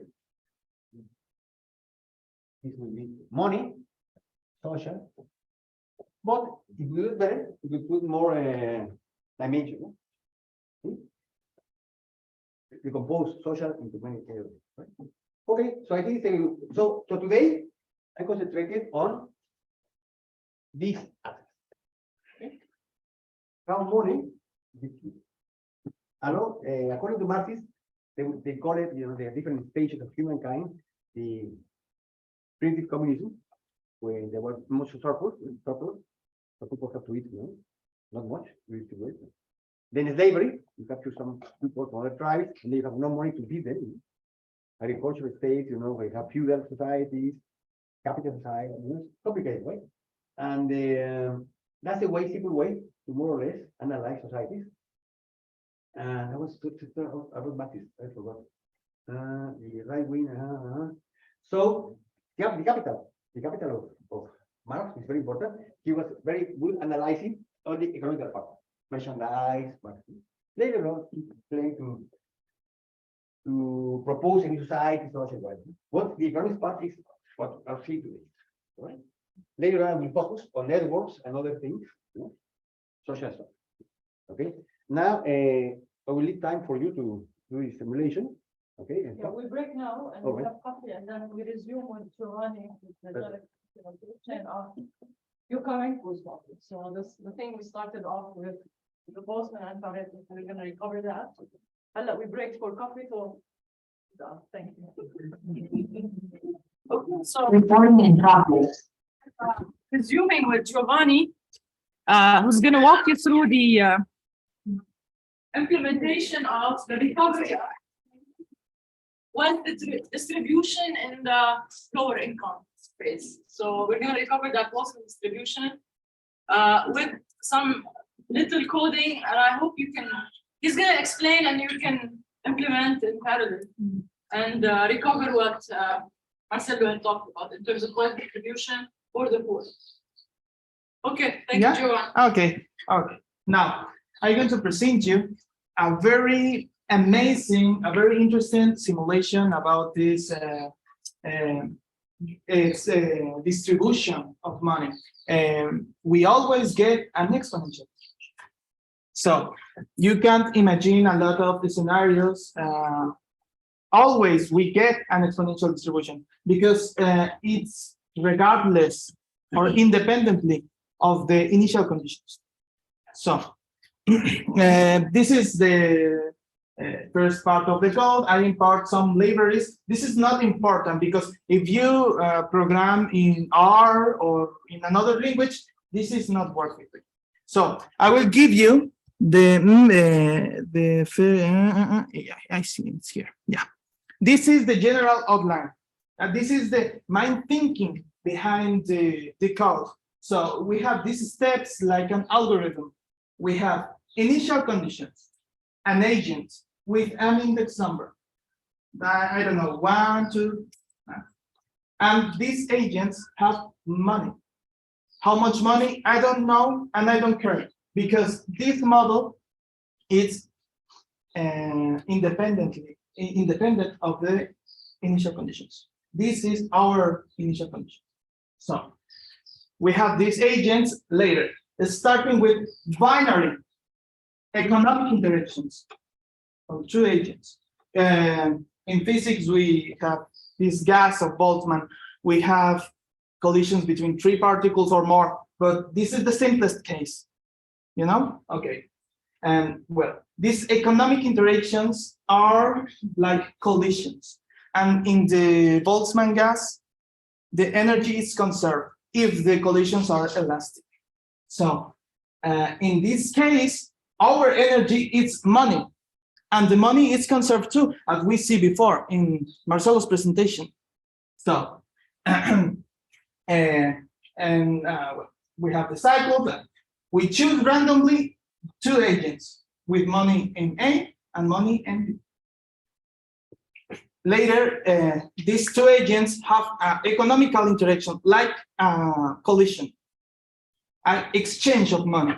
[SPEAKER 2] this will be money, social, but if you do it better, you could put more dimension. You compose social into many areas. Right? Okay, so I think so today I concentrated on these aspects. Okay? How money, according to Marxist, they call it, you know, the different stages of humankind, the primitive communism, when there was much surplus, so people have to eat, you know, not much, really to eat. Then slavery, you capture some people from other tribes, and they have no money to feed them. You know? Agricultural states, you know, we have feudal societies, capital society, you know, it's complicated, right? And that's a way, simple way to more or less analyze societies. And I was about Marxist, I forgot. The right wing, So the capital Marx is very important. He was very good analyzing all the economical part, merchandise, marketing. Later on, he claimed to propose a new society, so on and so forth. What the economic part is what I'll see today. Right? Later on, we focus on networks and other things, social stuff. Okay. Now, I will leave time for you to do the simulation. Okay. And
[SPEAKER 1] Yeah, we break now and we
[SPEAKER 2] Okay.
[SPEAKER 1] have coffee and then we resume with Giovanni. With the and you're coming with coffee. So this, the thing we started off with the Bosman and Farid, we're gonna recover that. And we break for coffee, so, thank you. Okay, so.
[SPEAKER 5] Recording in progress.
[SPEAKER 1] Resuming with Giovanni, who's gonna walk you through the implementation of the recovery act. What the distribution in the lower income space. So we're gonna recover that loss in distribution with some little coding, and I hope you can. He's gonna explain and you can implement in parallel and recover what Marcelo had talked about in terms of wealth distribution for the poor. Okay, thank you, Joanne.
[SPEAKER 5] Okay. Now, I'm going to present you a very amazing, a very interesting simulation about this distribution of money. We always get an exponential. So you can't imagine a lot of the scenarios. Always we get an exponential distribution because it's regardless or independently of the initial conditions. So this is the first part of the code. I import some libraries. This is not important because if you program in R or in another language, this is not worth it. So I will give you I see it's here. Yeah, this is the general outline. This is the main thinking behind the code. So we have these steps like an algorithm. We have initial conditions, an agent with an index number. I don't know, 1, 2. And these agents have money. How much money? I don't know, and I don't care, because this model is independent of the initial conditions. This is our initial condition. So we have these agents later, starting with binary economic interactions of two agents. In physics, we have this gas of Boltzmann. We have collisions between 3 particles or more, but this is the simplest case, you know? Okay. And well, these economic interactions are like collisions. And in the Boltzmann gas, the energy is conserved if the collisions are elastic. So in this case, our energy is money, and the money is conserved too, as we see before in Marcelo's presentation. So, we have the cycle that we choose randomly 2 agents with money in A and money in B. Later, these 2 agents have an economical interaction, like a collision, an exchange of money.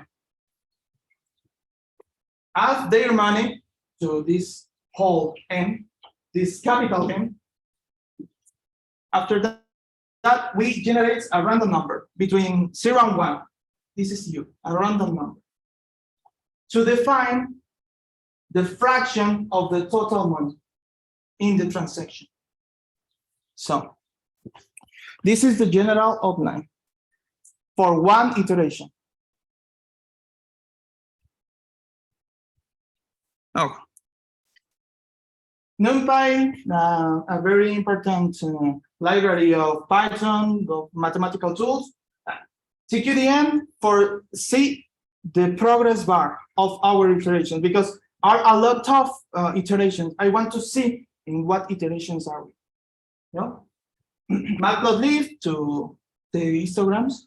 [SPEAKER 5] Add their money to this whole M, this capital M. After that, we generate a random number between 0 and 1. This is U, a random number, to define the fraction of the total money in the transaction. So this is the general outline for one iteration. Oh, NumPy, a very important library of Python, of mathematical tools. TQDM for see the progress bar of our iteration, because are a lot of iterations. I want to see in what iterations are we. You know? Matplotlib to the histograms.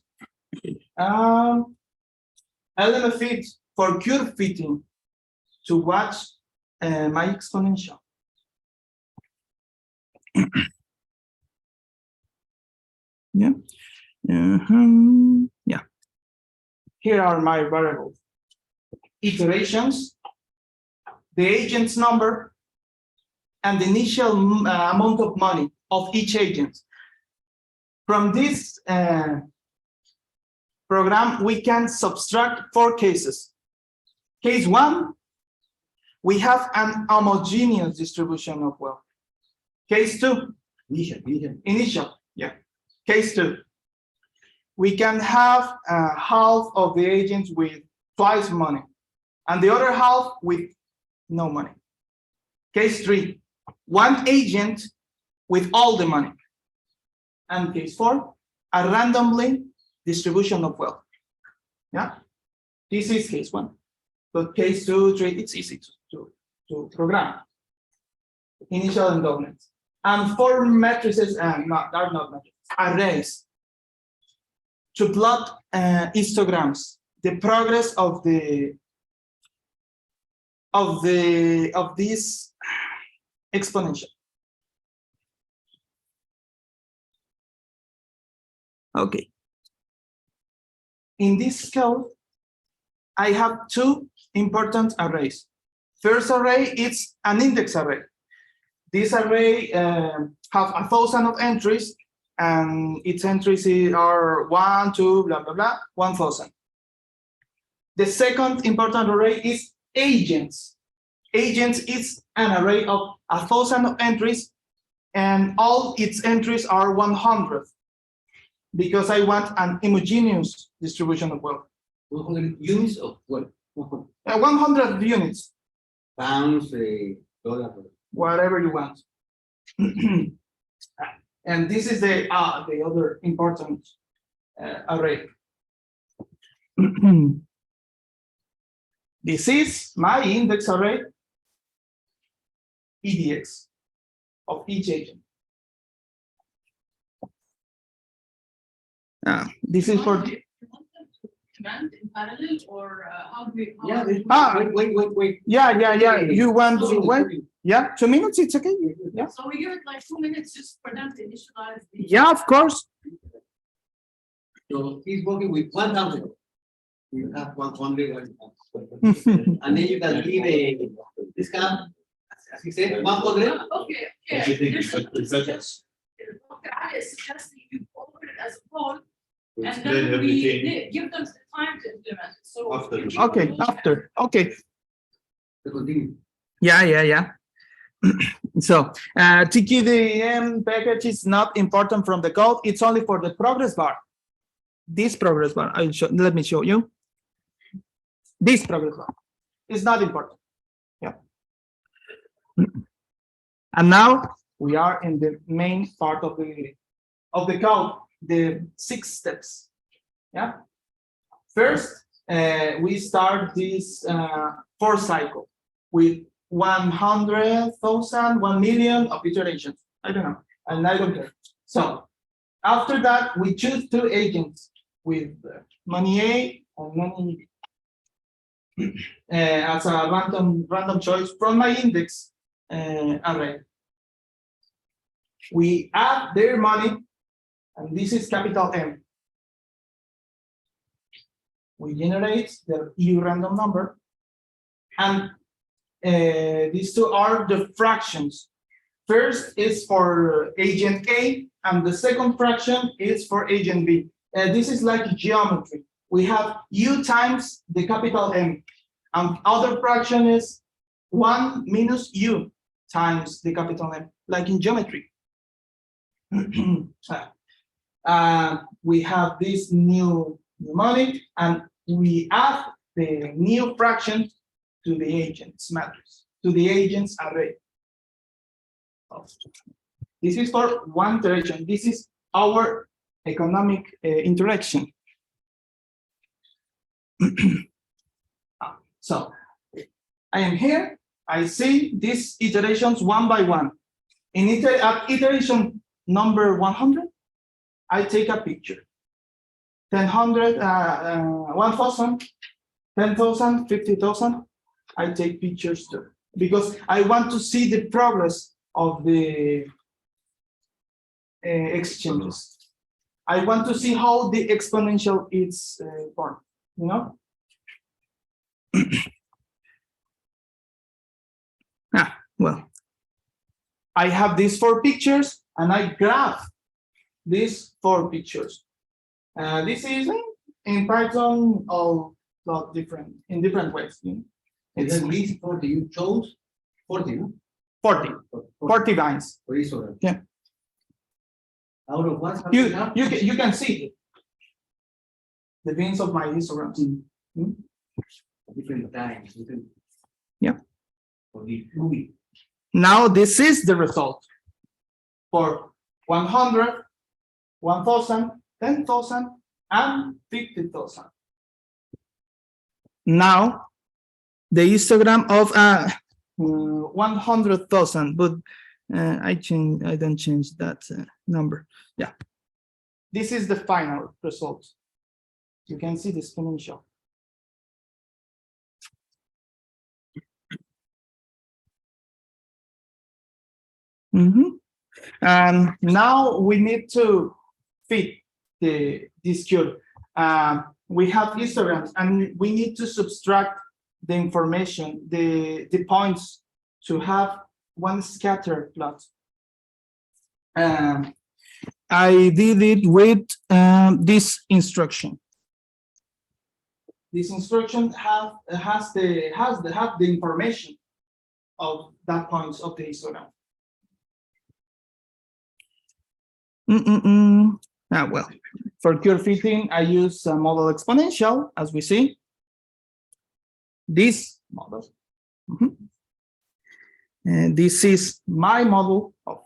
[SPEAKER 5] LMFit for curve fitting to watch my exponential. Yeah. Yeah. Here are my variables. Iterations, the agent's number, and the initial amount of money of each agent. From this program, we can subtract 4 cases. Case 1, we have an homogeneous distribution of wealth. Case 2, initial, yeah. Case 2, we can have half of the agents with twice money, and the other half with no money. Case 3, 1 agent with all the money. And case 4, a randomly distribution of wealth. Yeah, this is case 1. But case 2, 3, it's easy to program. Initial endowments. And 4 matrices, and not matrices, arrays to plot histograms, the progress of this exponential. Okay. In this code, I have 2 important arrays. First array is an index array. This array have 1,000 of entries, and its entries are 1, 2, blah, blah, blah, 1,000. The second important array is agents. Agents is an array of 1,000 of entries, and all its entries are 100, because I want an homogeneous distribution of wealth.
[SPEAKER 2] 100 units of what?
[SPEAKER 5] 100 units.
[SPEAKER 2] Pounds, dollars.
[SPEAKER 5] Whatever you want. And this is the other important array. This is my index array, EDX, of each agent. This is for the
[SPEAKER 1] Command in parallel, or how do we?
[SPEAKER 2] Yeah, wait.
[SPEAKER 5] yeah. You want to wait? Yeah, 2 minutes, it's okay. Yeah.
[SPEAKER 1] So we give it like 2 minutes just for them to initialize the.
[SPEAKER 5] Yeah, of course.
[SPEAKER 2] So he's working with 1,000. You have 100, and then you can give a discount, as he said, 100.
[SPEAKER 1] Okay. I suggest you forward it as a whole, and then we give them the time to implement it. So.
[SPEAKER 5] Okay, after. Okay.
[SPEAKER 2] To continue.
[SPEAKER 5] Yeah. So TQDM package is not important from the code. It's only for the progress bar. This progress bar, let me show you. This progress bar is not important. Yeah. And now we are in the main part of the code, the 6 steps. Yeah. First, we start this 4 cycle with 100,000, 1 million of iterations. I don't know, and I don't care. So after that, we choose 2 agents with money A and money B as a random choice from my index array. We add their money, and this is capital M. We generate the EU random number, and these 2 are the fractions. First is for agent A, and the second fraction is for agent B. This is like geometry. We have U times the capital M, and other fraction is 1 minus U times the capital M, like in geometry. We have this new money, and we add the new fraction to the agents matrix, to the agents array. This is for 1 iteration. This is our economic interaction. So I am here. I see these iterations 1 by 1. At iteration number 100, I take a picture. 100, 1,000, 10,000, 50,000. I take pictures too, because I want to see the progress of the exchanges. I want to see how the exponential is formed, you know? Well, I have these 4 pictures and I graph these 4 pictures. This is in Python all different in different ways. You know?
[SPEAKER 2] It's
[SPEAKER 5] It's
[SPEAKER 2] at least 40, you chose 40, no?
[SPEAKER 5] 40 lines.
[SPEAKER 2] For histogram.
[SPEAKER 5] Yeah.
[SPEAKER 2] Out of what?
[SPEAKER 5] You can see the beans of my histograms.
[SPEAKER 2] Different times, different.
[SPEAKER 5] Yeah.
[SPEAKER 2] For the movie.
[SPEAKER 5] Now this is the result for 100, 1,000, 10,000, and 50,000. Now the histogram of 100,000, but I don't change that number. Yeah, this is the final result. You can see the exponential. And now we need to fit this cube. We have histograms and we need to subtract the information, the points to have one scatter plot. I did it with this instruction. This instruction has the information of that points of the histogram. Well, for curve fitting, I use a model exponential, as we see. This model. And this is my model of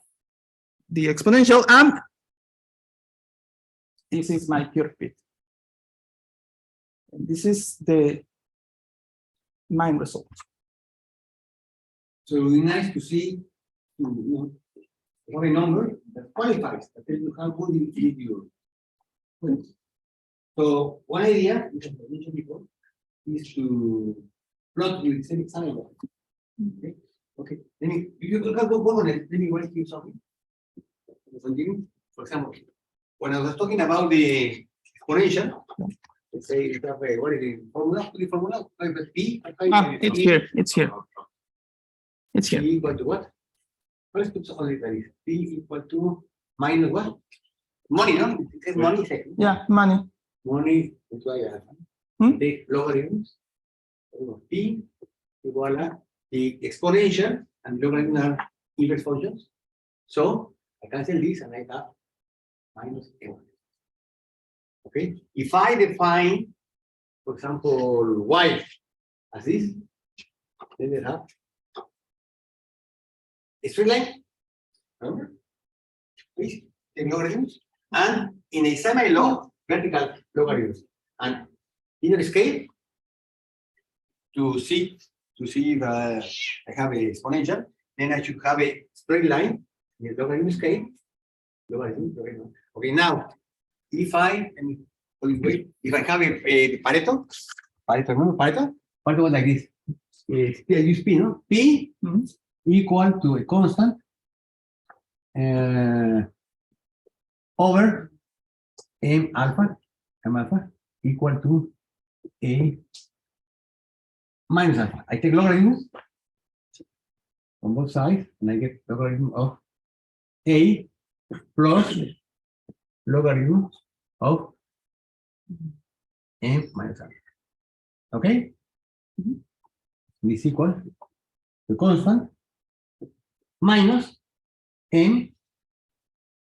[SPEAKER 5] the exponential, and this is my curve fit. And this is the main result.
[SPEAKER 2] So it would be nice to see, what a number that qualifies, that tells you how good you did your quiz. So one idea, which I mentioned before, is to plot with same example. Okay, okay. Let me, you can go on it. Let me write you something. Continue. For example, when I was talking about the exponential, let's say you have a, what is the formula? The formula P.
[SPEAKER 5] It's here. It's here. It's here.
[SPEAKER 2] P equal to what? Let's put something like this. P equal to minus what? Money, no? It's money.
[SPEAKER 5] Yeah, money.
[SPEAKER 2] Money, that's why I have take logarithms. P equal to the exponential and logarithm are inverse functions. So I cancel this and I have minus M. Okay. If I define, for example, Y as this, then I have a straight line. Remember? Please take logarithms and in a semi-log vertical logarithms and inner scale to see if I have a exponential, then I should have a straight line in the logarithm scale. Logarithm. Okay, now if I have a Pareto, remember Pareto? Pareto was like this. I use P, no? P equal to a constant over M alpha equal to A minus alpha. I take logarithms on both sides and I get logarithm of A plus logarithm of M minus alpha. Okay? This equal the constant minus M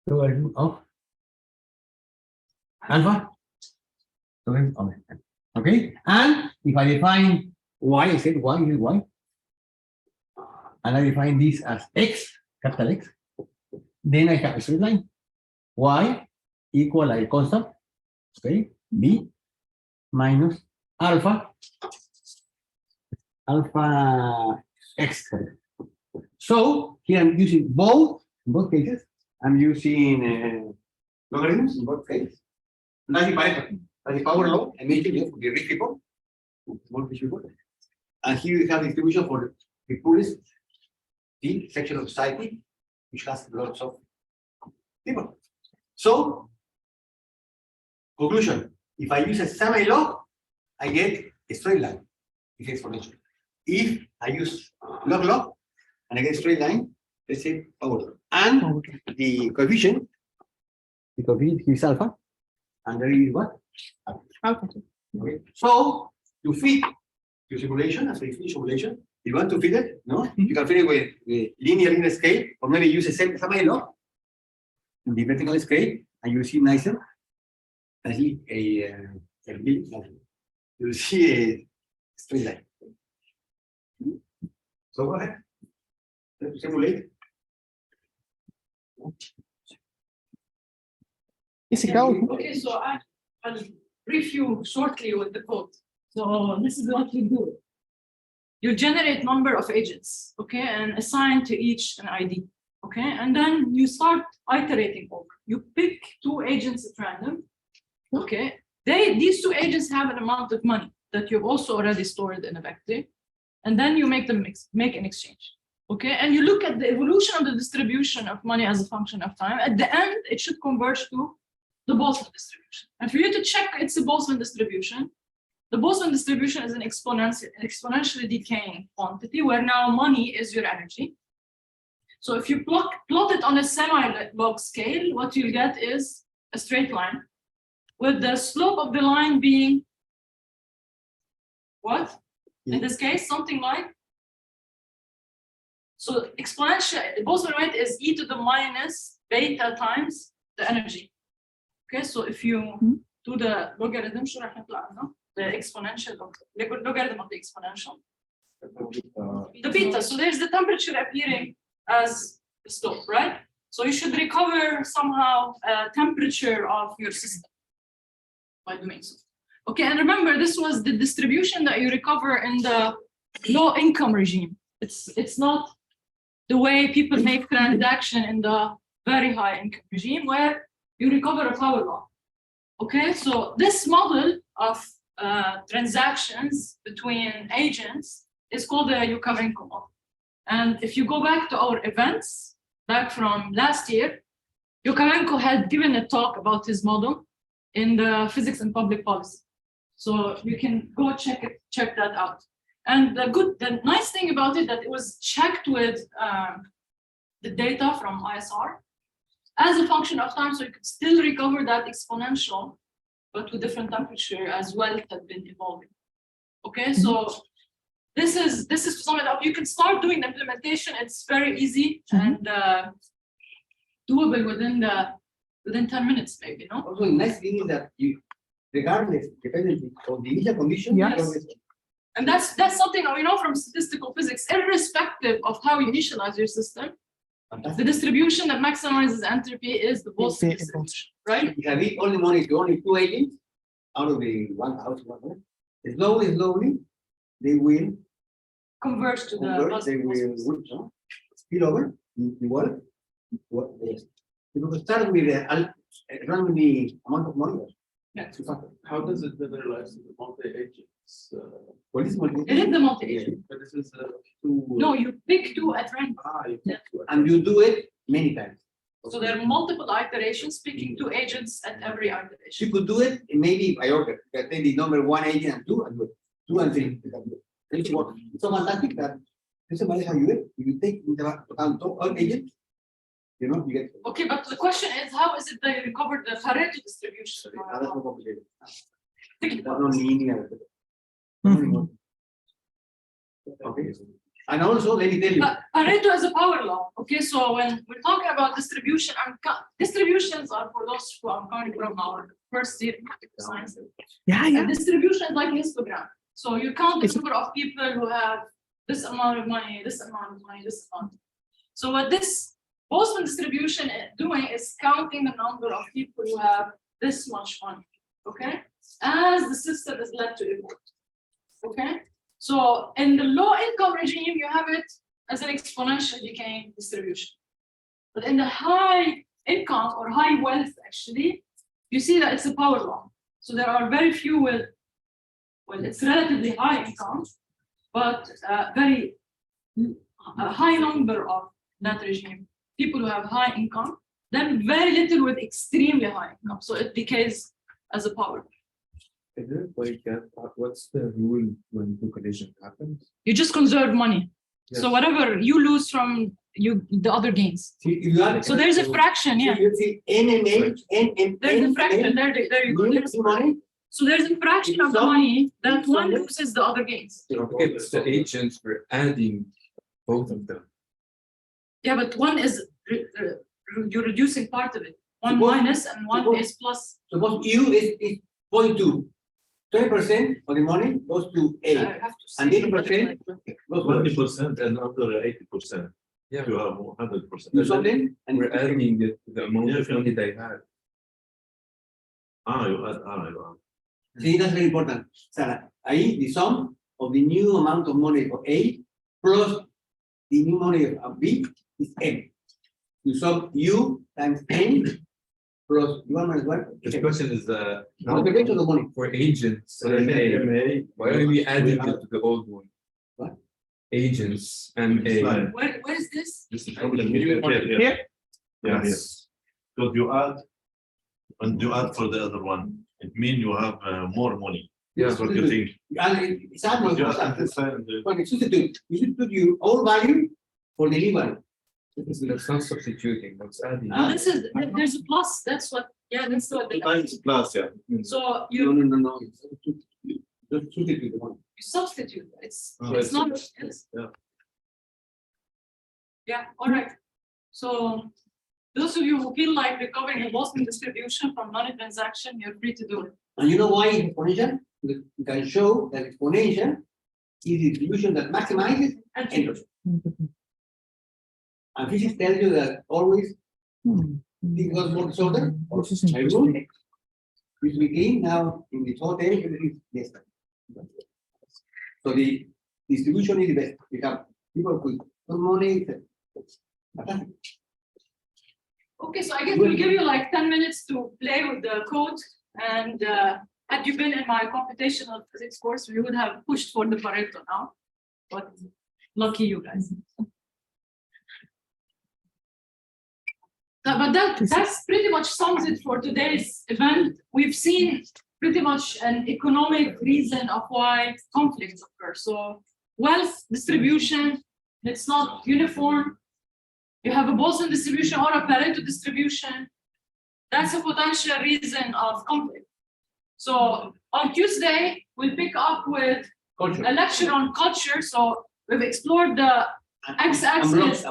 [SPEAKER 2] logarithm of alpha logarithm of M. Okay? And if I define Y, I said Y is Y. And I define this as X, capital X. Then I have a straight line. Y equal a constant, okay, B minus alpha X. So here I'm using both, in both cases. I'm using logarithms in both cases. And that's the Pareto. That's the power law I mentioned for the rich people, small rich people. And here we have distribution for the poorest section of society, which has lots of people. So Conclusion, if I use a semi-log, I get a straight line, it's exponential. If I use log, and I get a straight line, let's say power law. And the coefficient is alpha, and there is what?
[SPEAKER 5] Alpha.
[SPEAKER 2] Okay. So to fit your simulation, as a simulation, you want to fit it, no? You can fit it with linear scale, or maybe use a semi-log in the vertical scale, and you see nicer. I see you see a straight line. So go ahead. Let's simulate.
[SPEAKER 1] Okay, so I'll brief you shortly with the code. So this is what you do. You generate number of agents, okay, and assign to each an ID, okay, and then you start iterating over. You pick 2 agents at random, okay. These 2 agents have an amount of money that you've also already stored in a vector, and then you make them make an exchange, okay, and you look at the evolution of the distribution of money as a function of time. At the end, it should converge to the Boltzmann distribution. And for you to check it's a Boltzmann distribution, the Boltzmann distribution is an exponentially decaying quantity where now money is your energy. So if you plot it on a semi-log scale, what you'll get is a straight line with the slope of the line being what? In this case, something like, so exponential, Boltzmann rate is e to the minus beta times the energy. Okay, so if you do the logarithm, the exponential of logarithm of the exponential, the beta. So there's the temperature appearing as the slope, right? So you should recover somehow temperature of your system by doing so. Okay, and remember, this was the distribution that you recover in the low income regime. It's not the way people make transaction in the very high income regime where you recover a power law. Okay, so this model of transactions between agents is called the Yukavenko model. And if you go back to our events back from last year, Yukavenko had given a talk about his model in the physics and public policy. So you can go check that out. And the nice thing about it that it was checked with the data from ISR as a function of time, so you could still recover that exponential, but with different temperature as wealth had been evolving. Okay, so this is to sum it up. You can start doing the implementation. It's very easy and doable within 10 minutes, maybe. No.
[SPEAKER 2] Also, the nice thing is that you, regardless, depending on the initial condition,
[SPEAKER 1] Yes. And that's something we know from statistical physics. Irrespective of how you initialize your system, the distribution that maximizes entropy is the Boltzmann distribution, right?
[SPEAKER 2] If I read only only 2 agents out of the 1,000, slowly, they will
[SPEAKER 1] Converge to
[SPEAKER 2] converge, they will spill over the water. Yes. Because start with run with the amount of money.
[SPEAKER 1] Yeah.
[SPEAKER 3] How does it generalize to the multi-agents?
[SPEAKER 2] What is multi?
[SPEAKER 1] It is the multi-agent.
[SPEAKER 3] But this is two.
[SPEAKER 1] No, you pick 2 at random.
[SPEAKER 3] You
[SPEAKER 1] Yeah.
[SPEAKER 2] And you do it many times.
[SPEAKER 1] So there are multiple iterations, picking 2 agents at every iteration.
[SPEAKER 2] You could do it maybe by order. You can take the number 1 agent and 2 and do it. 2 and 3. You can do it. It's so fantastic that this is how you do it. You take into account all agents, you get.
[SPEAKER 1] Okay, but the question is, how is it that you recovered the Pareto distribution?
[SPEAKER 2] That's not complicated.
[SPEAKER 1] Think
[SPEAKER 2] That's
[SPEAKER 1] about
[SPEAKER 2] not
[SPEAKER 1] it.
[SPEAKER 2] linear. Okay. And also, let me tell you.
[SPEAKER 1] Pareto is a power law. Okay, so when we're talking about distribution, distributions are for those who are coming from our first year science. And distribution is like histogram. So you count the number of people who have this amount of money, this amount of money, this amount. So what this Boltzmann distribution is doing is counting the number of people who have this much money. Okay, as the system is led to evolve. Okay. So in the low income regime, you have it as an exponential decaying distribution. But in the high income or high wealth, actually, you see that it's a power law. So there are very few with, well, it's relatively high income, but very high number of that regime. People who have high income, then very little with extremely high income. So it decays as a power.
[SPEAKER 3] Is it like what's the rule when the collision happens?
[SPEAKER 1] You just conserve money. So
[SPEAKER 3] Yes.
[SPEAKER 1] whatever you lose from the other gains. So there's a fraction, yeah.
[SPEAKER 2] You see, NMA,
[SPEAKER 1] There's a fraction, there you go. There's a
[SPEAKER 2] money.
[SPEAKER 1] So there's a fraction of the money that one loses the other gains.
[SPEAKER 3] Okay, but the agents were adding both of them.
[SPEAKER 1] Yeah, but one is, you're reducing part of it. One
[SPEAKER 2] Suppose-
[SPEAKER 1] minus and one
[SPEAKER 2] suppose-
[SPEAKER 1] is plus.
[SPEAKER 2] Suppose U is 0.2. 20% of the money goes to A.
[SPEAKER 1] I have to
[SPEAKER 2] And
[SPEAKER 1] see.
[SPEAKER 2] 80% goes to
[SPEAKER 6] 20% and another 80%.
[SPEAKER 3] Yeah.
[SPEAKER 6] You have 100%.
[SPEAKER 2] do something and
[SPEAKER 3] We're adding the amount of money they had.
[SPEAKER 6] You add, you add.
[SPEAKER 2] See, that's very important. Sarah, ahí, the sum of the new amount of money of A plus the new money of B is M. You sum U times N plus 1 minus 1.
[SPEAKER 3] The question is,
[SPEAKER 2] Multiplication of the money.
[SPEAKER 3] for agents,
[SPEAKER 6] MA.
[SPEAKER 3] why are we adding it to the old one?
[SPEAKER 2] What?
[SPEAKER 3] Agents, MA.
[SPEAKER 1] Where is this?
[SPEAKER 3] This is
[SPEAKER 6] Here,
[SPEAKER 5] Here,
[SPEAKER 6] Yeah, yes. So you add, and you add for the other one, it means you have more money.
[SPEAKER 3] Yeah.
[SPEAKER 6] That's what you think.
[SPEAKER 2] And it's hard
[SPEAKER 6] But you
[SPEAKER 2] to
[SPEAKER 6] add this side and
[SPEAKER 2] when you substitute, you substitute your old value for the new value.
[SPEAKER 3] That's not substituting, that's adding.
[SPEAKER 1] No, this is, there's a plus, that's what, yeah, that's what.
[SPEAKER 6] the times plus, yeah.
[SPEAKER 1] So
[SPEAKER 2] No,
[SPEAKER 1] you
[SPEAKER 2] no. Just substitute the money.
[SPEAKER 1] substitute, it's
[SPEAKER 6] it's-
[SPEAKER 1] not, yes.
[SPEAKER 6] Yeah.
[SPEAKER 1] Yeah, all right. So those of you who feel like recovering the Boston distribution from non-transaction, you're free to do it.
[SPEAKER 2] And you know why it's exponential? Because you can show that exponential is the distribution that maximizes
[SPEAKER 1] And
[SPEAKER 2] interest. And physics tells you that always it goes more disorder.
[SPEAKER 5] This is
[SPEAKER 2] I rule. Which we clean now in the total it is less. So the distribution is the best. We have people with some money. Fantastic.
[SPEAKER 1] Okay, so I guess we'll give you like 10 minutes to play with the code. And had you been in my computational physics course, we would have pushed for the Pareto now. But lucky you guys. But that's pretty much sums it for today's event. We've seen pretty much an economic reason of why conflicts occur. So wealth distribution, it's not uniform. You have a Boltzmann distribution or a Pareto distribution. That's a potential reason of conflict. So on Tuesday, we'll pick up with
[SPEAKER 2] Culture.
[SPEAKER 1] a lecture on culture. So we've explored the x-axis.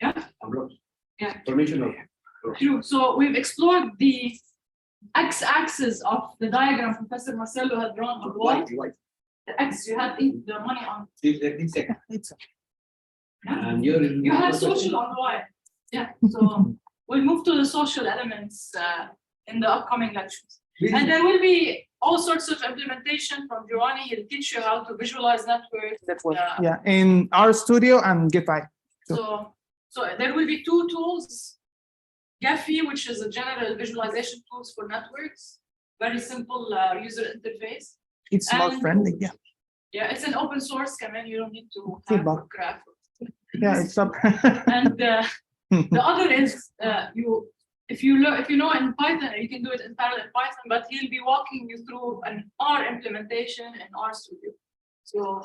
[SPEAKER 1] Yeah. Yeah.
[SPEAKER 2] Formation of.
[SPEAKER 1] True. So we've explored the x-axis of the diagram Professor Marcelo had drawn on the wall.
[SPEAKER 2] White.
[SPEAKER 1] The x, you had the money on.
[SPEAKER 2] This second.
[SPEAKER 1] Yeah.
[SPEAKER 2] And you're.
[SPEAKER 1] You had social on the y. Yeah. So we'll move to the social elements in the upcoming lectures. And there will be all sorts of implementation from Giovanni. He'll teach you how to visualize networks.
[SPEAKER 5] yeah, in our studio and GitHub.
[SPEAKER 1] So there will be two tools. Gephi, which is a general visualization tools for networks. Very simple user interface.
[SPEAKER 5] It's more
[SPEAKER 1] And-
[SPEAKER 5] friendly, yeah.
[SPEAKER 1] Yeah, it's an open source command. You don't need to
[SPEAKER 5] Okay,
[SPEAKER 1] have
[SPEAKER 5] but-
[SPEAKER 1] or graph.
[SPEAKER 5] Yeah, it's up.
[SPEAKER 1] And the other is if you know in Python, you can do it in parallel in Python, but he'll be walking you through an R implementation in RStudio. So,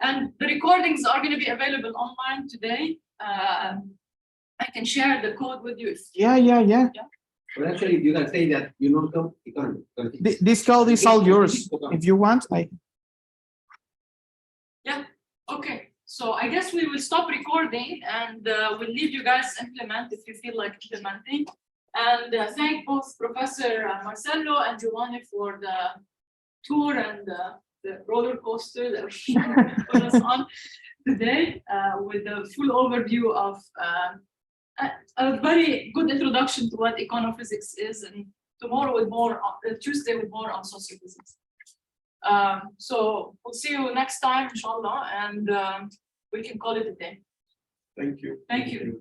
[SPEAKER 1] and the recordings are going to be available online today. I can share the code with you.
[SPEAKER 5] Yeah.
[SPEAKER 2] Well, actually, you can say that you know some economy.
[SPEAKER 5] This code is all yours. If you want,
[SPEAKER 1] Okay, so I guess we will stop recording and we'll leave you guys implement if you feel like implementing. And thank both Professor Marcelo and Giovanni for the tour and the roller coaster that we put us on today with a full overview of a very good introduction to what econophysics is, and tomorrow with more, Tuesday with more on sociophysics. So we'll see you next time, inshallah, and we can call it a day.
[SPEAKER 6] Thank you.
[SPEAKER 1] Thank you.